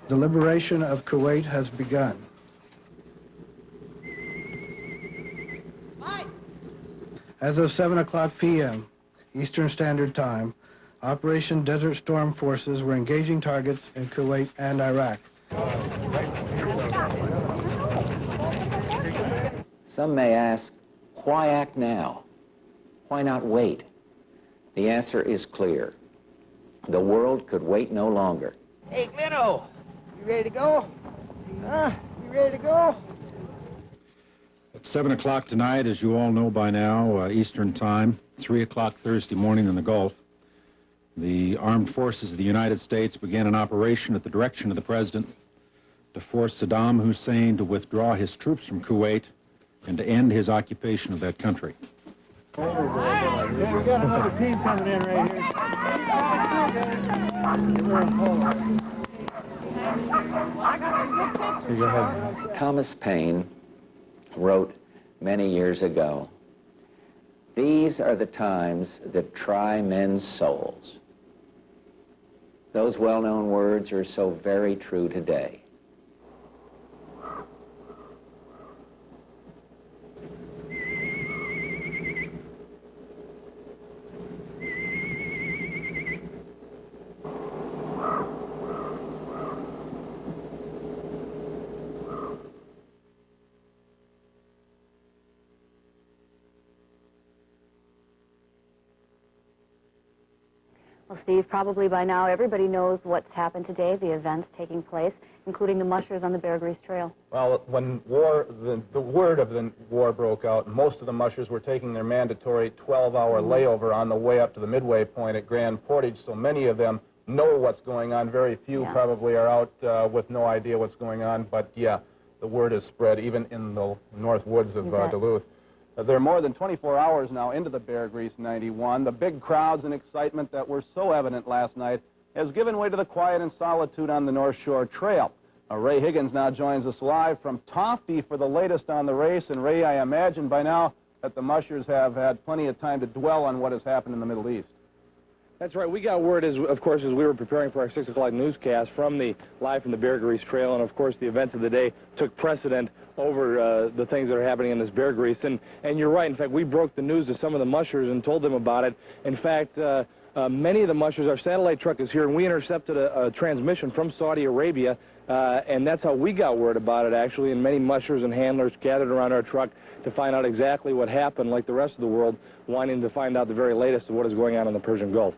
The liberation of Kuwait has begun. As of 7 o'clock p.m. Eastern Standard Time, Operation Desert Storm forces were engaging targets in Kuwait and Iraq. Some may ask, why act now? Why not wait? The answer is clear. The world could wait no longer. Hey, Glenno, you ready to go? You ready to go? At 7 o'clock tonight, as you all know by now, Eastern Time, 3 o'clock Thursday morning in the Gulf, the armed forces of the United States began an operation at the direction of the President to force Saddam Hussein to withdraw his troops from Kuwait and to end his occupation of that country. Yeah, we got another team coming in right here. Thomas Paine wrote many years ago, "These are the times that try men's souls." Those well-known words are so very true today. Well, Steve, probably by now everybody knows what's happened today, the events taking place, including the mushers on the Beargrease Trail. Well, when the word of the war broke out, most of the mushers were taking their mandatory 12-hour layover on the way up to the midway point at Grand Portage, so many of them know what's going on. Very few probably are out with no idea what's going on, but yeah, the word is spread even in the north woods of Duluth. They're more than 24 hours now into the Beargrease 91. The big crowds and excitement that were so evident last night has given way to the quiet and solitude on the North Shore Trail. Ray Higgins now joins us live from Tofty for the latest on the race. And Ray, I imagine by now that the mushers have had plenty of time to dwell on what has happened in the Middle East. That's right. We got word, of course, as we were preparing for our 6 o'clock newscast live from the Beargrease Trail, and of course the events of the day took precedent over the things that are happening in this Beargrease. And you're right. In fact, we broke the news to some of the mushers and told them about it. In fact, many of the mushers, our satellite truck is here, and we intercepted a transmission from Saudi Arabia, and that's how we got word about it, actually, and many mushers and handlers gathered around our truck to find out exactly what happened, like the rest of the world, wanting to find out the very latest of what is going on in the Persian Gulf.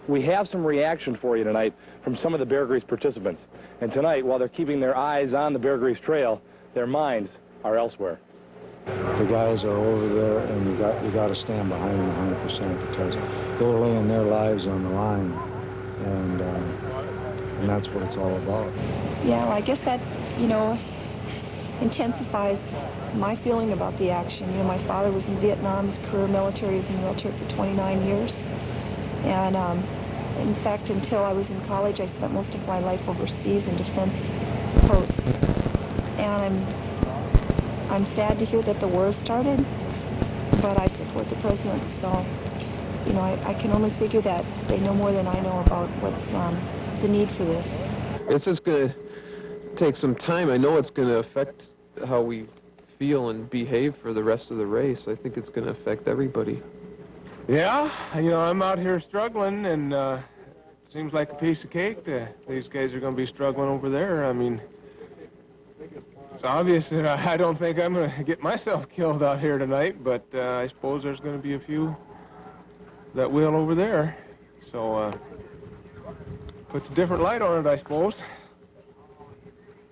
We have some reaction for you tonight from some of the Beargrease participants. And tonight, while they're keeping their eyes on the Beargrease Trail, their minds are elsewhere. The guys are over there, and you got to stand behind them 100% because they're laying their lives on the line, and that's what it's all about. Yeah, well, I guess that, intensifies my feeling about the action. My father was in Vietnam. His career military is in military for 29 years. And in fact, until I was in college, I spent most of my life overseas in defense posts. And I'm sad to hear that the war started, but I support the president, so, I can only figure that they know more than I know about what's the need for this. It's just going to take some time. I know it's going to affect how we feel and behave for the rest of the race. I think it's going to affect everybody. Yeah, I'm out here struggling, and it seems like a piece of cake. These guys are going to be struggling over there. I mean, it's obvious that I don't think I'm going to get myself killed out here tonight, but I suppose there's going to be a few that will over there. So, puts a different light on it, I suppose.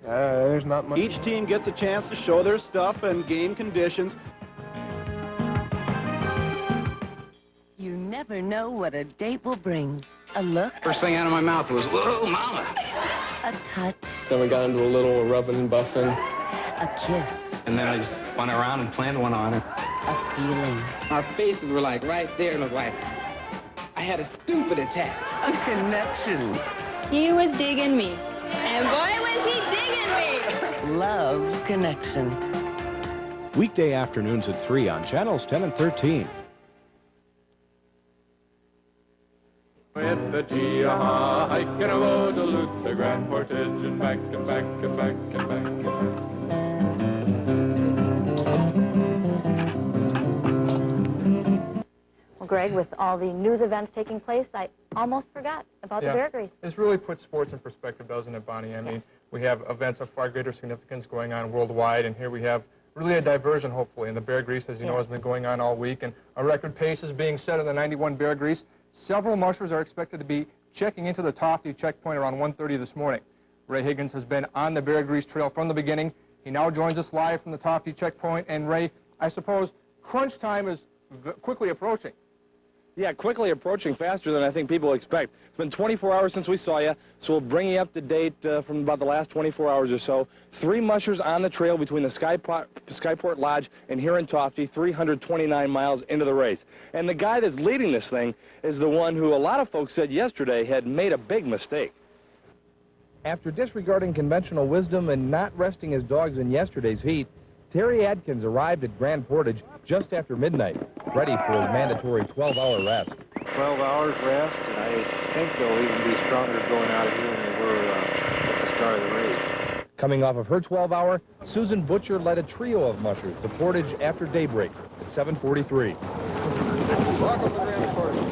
There's not much. Each team gets a chance to show their stuff and gain conditions. You never know what a date will bring. A look. First thing out of my mouth was, whoa, mama. A touch. Then we got into a little rubbing and buffing. A kiss. And then I just spun around and planted one on her. A feeling. Our faces were like right there, and it was like, I had a stupid attack. A connection. He was digging me. And boy, was he digging me! Love connection. Weekday afternoons at 3 on channels 10 and 13. With the G-aha, hike and a road to Luther, Grand Portage, and back and back and back and back and back. Well, Greg, with all the news events taking place, I almost forgot about the Beargrease. This really puts sports in perspective, doesn't it, Bonnie? I mean, we have events of far greater significance going on worldwide, and here we have really a diversion, hopefully. And the Beargrease, as you know, has been going on all week, and a record pace is being set in the 91 Beargrease. Several mushers are expected to be checking into the Tofty checkpoint around 1:30 this morning. Ray Higgins has been on the Beargrease Trail from the beginning. He now joins us live from the Tofty checkpoint. And Ray, I suppose crunch time is quickly approaching. Yeah, quickly approaching, faster than I think people expect. It's been 24 hours since we saw you, so we'll bring you up to date from about the last 24 hours or so. 3 mushers on the trail between the Skyport Lodge and here in Tofty, 329 miles into the race. And the guy that's leading this thing is the one who a lot of folks said yesterday had made a big mistake. After disregarding conventional wisdom and not resting his dogs in yesterday's heat, Terry Adkins arrived at Grand Portage just after midnight, ready for his mandatory 12-hour rest. 12 hours rest, and I think they'll even be stronger going out of here than they were at the start of the race. Coming off of her 12-hour, Susan Butcher led a trio of mushers to Portage after daybreak at 7:43. Welcome to Grand Portage.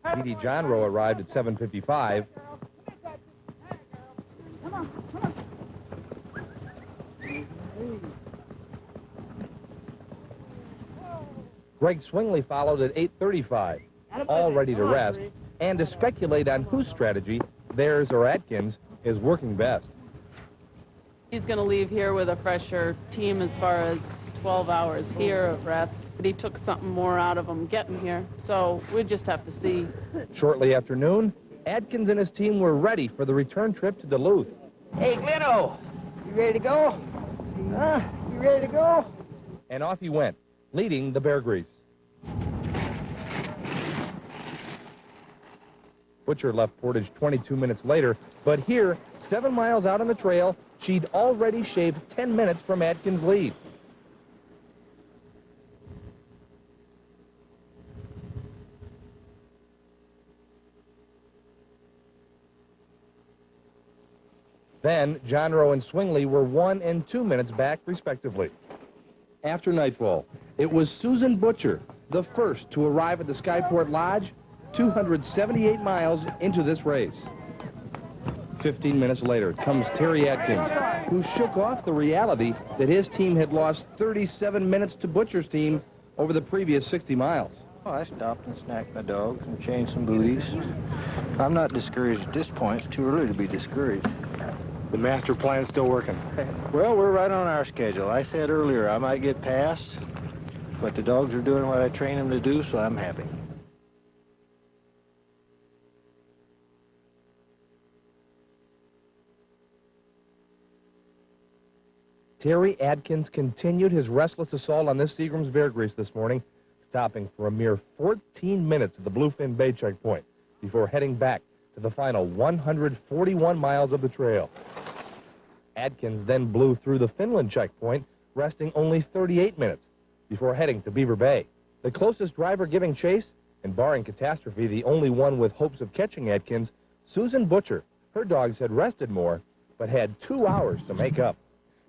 Edie Johnrow arrived at 7:55. Greg Swingley followed at 8:35, all ready to rest and to speculate on whose strategy, theirs or Atkins, is working best. He's going to leave here with a fresher team as far as 12 hours here of rest. But he took something more out of them getting here, so we just have to see. Shortly after noon, Atkins and his team were ready for the return trip to Duluth. Hey, Gleno, you ready to go? You ready to go? And off he went, leading the Beargrease. Butcher left Portage 22 minutes later, but here, 7 miles out on the trail, she'd already shaved 10 minutes from Atkins' lead. Then, Johnroe and Swingley were 1 and 2 minutes back, respectively. After nightfall, it was Susan Butcher, the first to arrive at the Skyport Lodge, 278 miles into this race. 15 minutes later comes Terry Atkins, who shook off the reality that his team had lost 37 minutes to Butcher's team over the previous 60 miles. Well, I stopped and snacked my dogs and changed some booties. I'm not discouraged at this point. It's too early to be discouraged. The master plan's still working. Well, we're right on our schedule. I said earlier I might get past, but the dogs are doing what I trained them to do, so I'm happy. Terry Atkins continued his restless assault on this Seagram's Beargrease this morning, stopping for a mere 14 minutes at the Bluefin Bay checkpoint before heading back to the final 141 miles of the trail. Atkins then blew through the Finland checkpoint, resting only 38 minutes before heading to Beaver Bay. The closest driver giving chase, and barring catastrophe, the only one with hopes of catching Atkins, Susan Butcher. Her dogs had rested more, but had 2 hours to make up.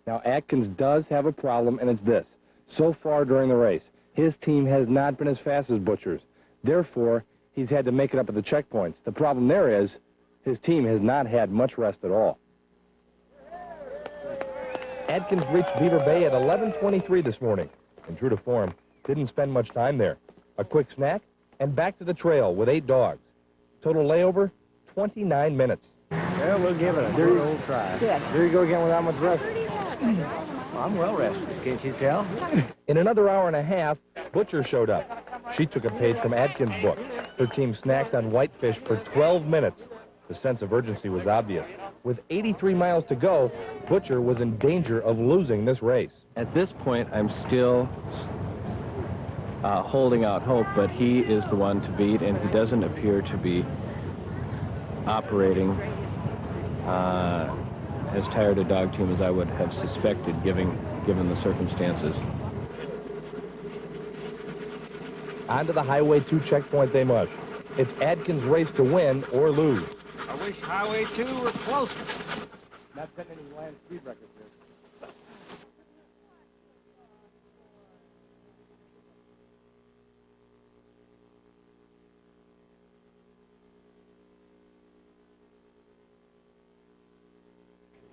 Now, Atkins does have a problem, and it's this. So far during the race, his team has not been as fast as Butcher's. Therefore, he's had to make it up at the checkpoints. The problem there is his team has not had much rest at all. Atkins reached Beaver Bay at 11:23 this morning, and true to form, didn't spend much time there. A quick snack, and back to the trail with 8 dogs. Total layover, 29 minutes. Well, we'll give it a good old try. There you go again without much rest. I'm well rested, can't you tell? In another hour and a half, Butcher showed up. She took a page from Atkins' book. Her team snacked on whitefish for 12 minutes. The sense of urgency was obvious. With 83 miles to go, Butcher was in danger of losing this race. At this point, I'm still holding out hope, but he is the one to beat, and he doesn't appear to be operating as tired a dog team as I would have suspected, given the circumstances. Onto the Highway 2 checkpoint they must. It's Atkins' race to win or lose. I wish Highway 2 were closer. Not setting any land speed records here.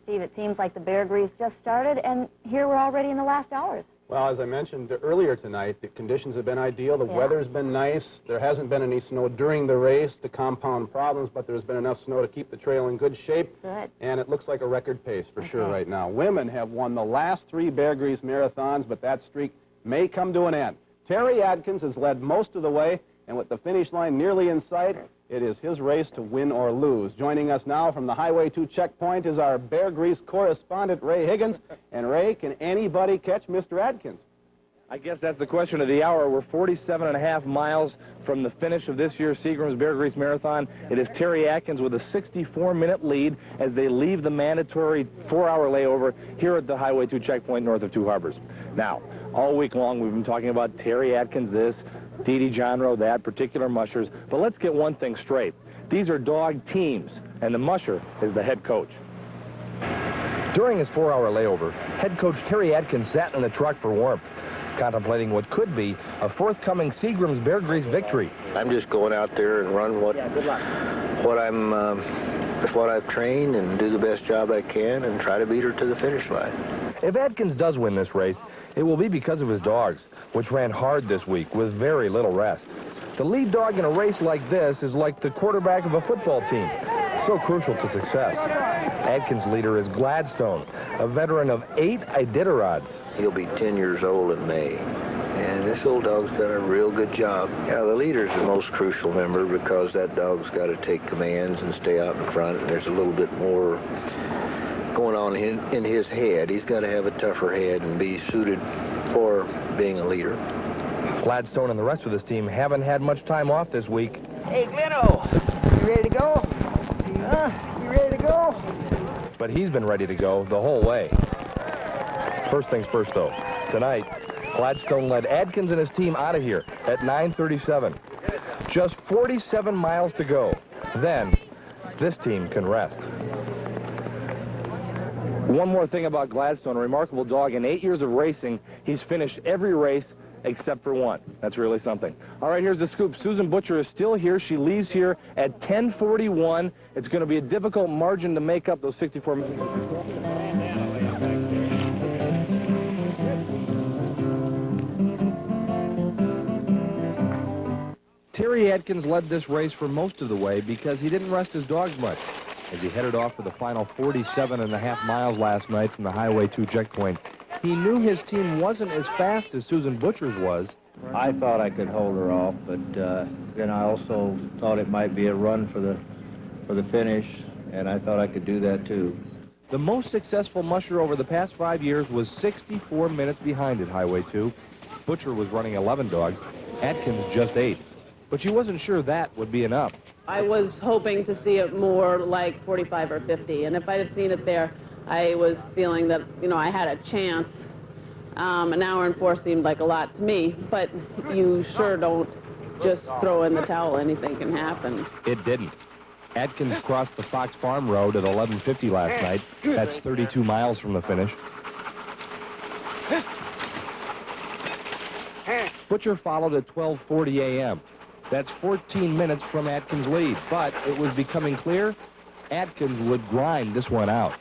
Steve, it seems like the Beargrease just started, and here we're already in the last hours. Well, as I mentioned earlier tonight, the conditions have been ideal. The weather's been nice. There hasn't been any snow during the race to compound problems, but there's been enough snow to keep the trail in good shape. Good. And it looks like a record pace for sure right now. Women have won the last 3 Beargrease marathons, but that streak may come to an end. Terry Atkins has led most of the way, and with the finish line nearly in sight, it is his race to win or lose. Joining us now from the Highway 2 checkpoint is our Beargrease correspondent, Ray Higgins. And Ray, can anybody catch Mr. Atkins? I guess that's the question of the hour. We're 47.5 miles from the finish of this year's Seagram's Beargrease Marathon. It is Terry Atkins with a 64-minute lead as they leave the mandatory 4-hour layover here at the Highway 2 checkpoint north of Two Harbors. Now, all week long we've been talking about Terry Atkins this, Dee Johnroe that, particular mushers. But let's get one thing straight. These are dog teams, and the musher is the head coach. During his 4-hour layover, head coach Terry Atkins sat in the truck for warmth, contemplating what could be a forthcoming Seagram's Beargrease victory. I'm just going out there and run what I've trained and do the best job I can and try to beat her to the finish line. If Atkins does win this race, it will be because of his dogs, which ran hard this week with very little rest. The lead dog in a race like this is like the quarterback of a football team, so crucial to success. Atkins' leader is Gladstone, a veteran of 8 Iditarods. He'll be 10 years old in May, and this old dog's done a real good job. Yeah, the leader's the most crucial member because that dog's got to take commands and stay out in front, and there's a little bit more going on in his head. He's got to have a tougher head and be suited for being a leader. Gladstone and the rest of this team haven't had much time off this week. Hey, Gleno, you ready to go? You ready to go? But he's been ready to go the whole way. First things first, though. Tonight, Gladstone led Atkins and his team out of here at 9:37. Just 47 miles to go. Then, this team can rest. One more thing about Gladstone, a remarkable dog. In 8 years of racing, he's finished every race except for one. That's really something. All right, here's the scoop. Susan Butcher is still here. She leaves here at 10:41. It's going to be a difficult margin to make up those 64 minutes. Terry Adkins led this race for most of the way because he didn't rest his dogs much as he headed off for the final 47.5 miles last night from the Highway 2 checkpoint. He knew his team wasn't as fast as Susan Butcher's was. I thought I could hold her off, but then I also thought it might be a run for the finish, and I thought I could do that too. The most successful musher over the past 5 years was 64 minutes behind at Highway 2. Butcher was running 11 dogs, Atkins just 8. But she wasn't sure that would be enough. I was hoping to see it more like 45 or 50, and if I'd have seen it there, I was feeling that, you know, I had a chance. An hour and 4 seemed like a lot to me, but you sure don't just throw in the towel. Anything can happen. It didn't. Atkins crossed the Fox Farm Road at 11:50 last night. That's 32 miles from the finish. Butcher followed at 12:40 a.m. That's 14 minutes from Atkins' lead, but it was becoming clear Atkins would grind this one out.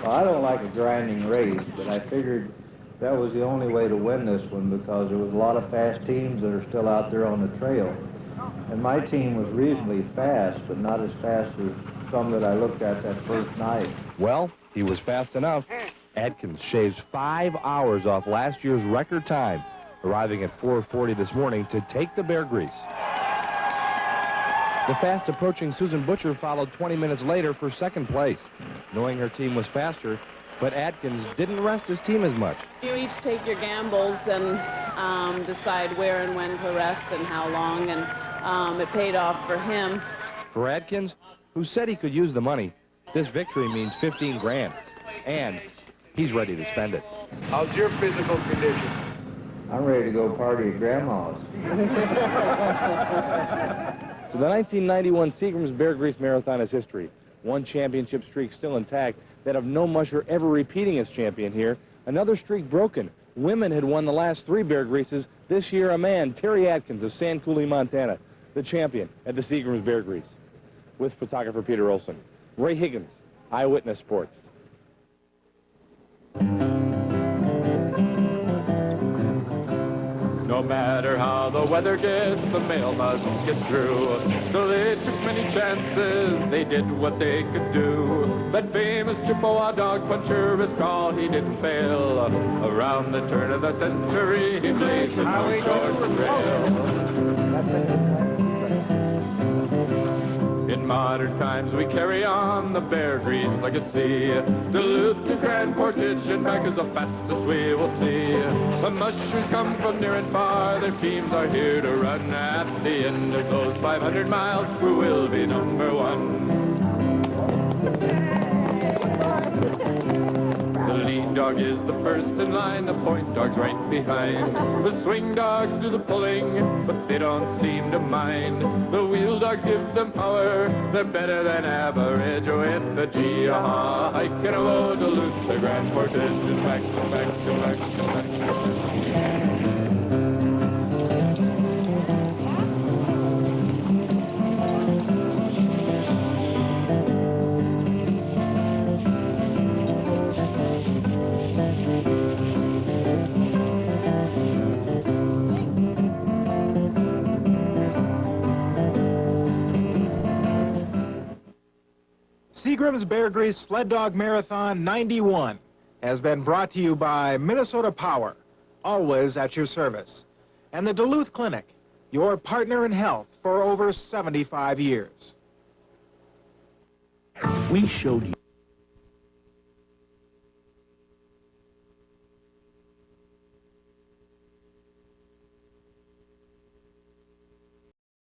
Well, I don't like a grinding race, but I figured that was the only way to win this one because there was a lot of fast teams that are still out there on the trail. And my team was reasonably fast, but not as fast as some that I looked at that first night. Well, he was fast enough. Atkins shaves 5 hours off last year's record time, arriving at 4:40 this morning to take the Beargrease. The fast-approaching Susan Butcher followed 20 minutes later for second place, knowing her team was faster, but Atkins didn't rest his team as much. You each take your gambles and decide where and when to rest and how long, and it paid off for him. For Atkins, who said he could use the money, this victory means 15 grand, and he's ready to spend it. How's your physical condition? I'm ready to go party at Grandma's. So the 1991 Seagram's Beargrease Marathon is history. One championship streak still intact, that of no musher ever repeating as champion here. Another streak broken. Women had won the last 3 Beargreases. This year, a man, Terry Adkins of Sand Coulee, Montana, the champion at the Seagram's Beargrease. With photographer Peter Olson. Ray Higgins, Eyewitness Sports. No matter how the weather gets, the mail must get through. So they took many chances, they did what they could do. That famous Chippewa dog puncher is called, he didn't fail. Around the turn of the century, he blazed the North Shore Trail. In modern times we carry on the Beargrease legacy. Duluth to Grand Portage and back is the fastest we will see. The mushers come from near and far, their teams are here to run. At the end of those 500 miles, we will be number 1. The lead dog is the first in line, the point dog's right behind. The swing dogs do the pulling, but they don't seem to mind. The wheel dogs give them power, they're better than average. With the G-aha, hike and a low, Duluth to Grand Portage, and back to back to back to back. Seagram's Beargrease Sled Dog Marathon 91 has been brought to you by Minnesota Power, always at your service, and the Duluth Clinic, your partner in health for over 75 years. We showed you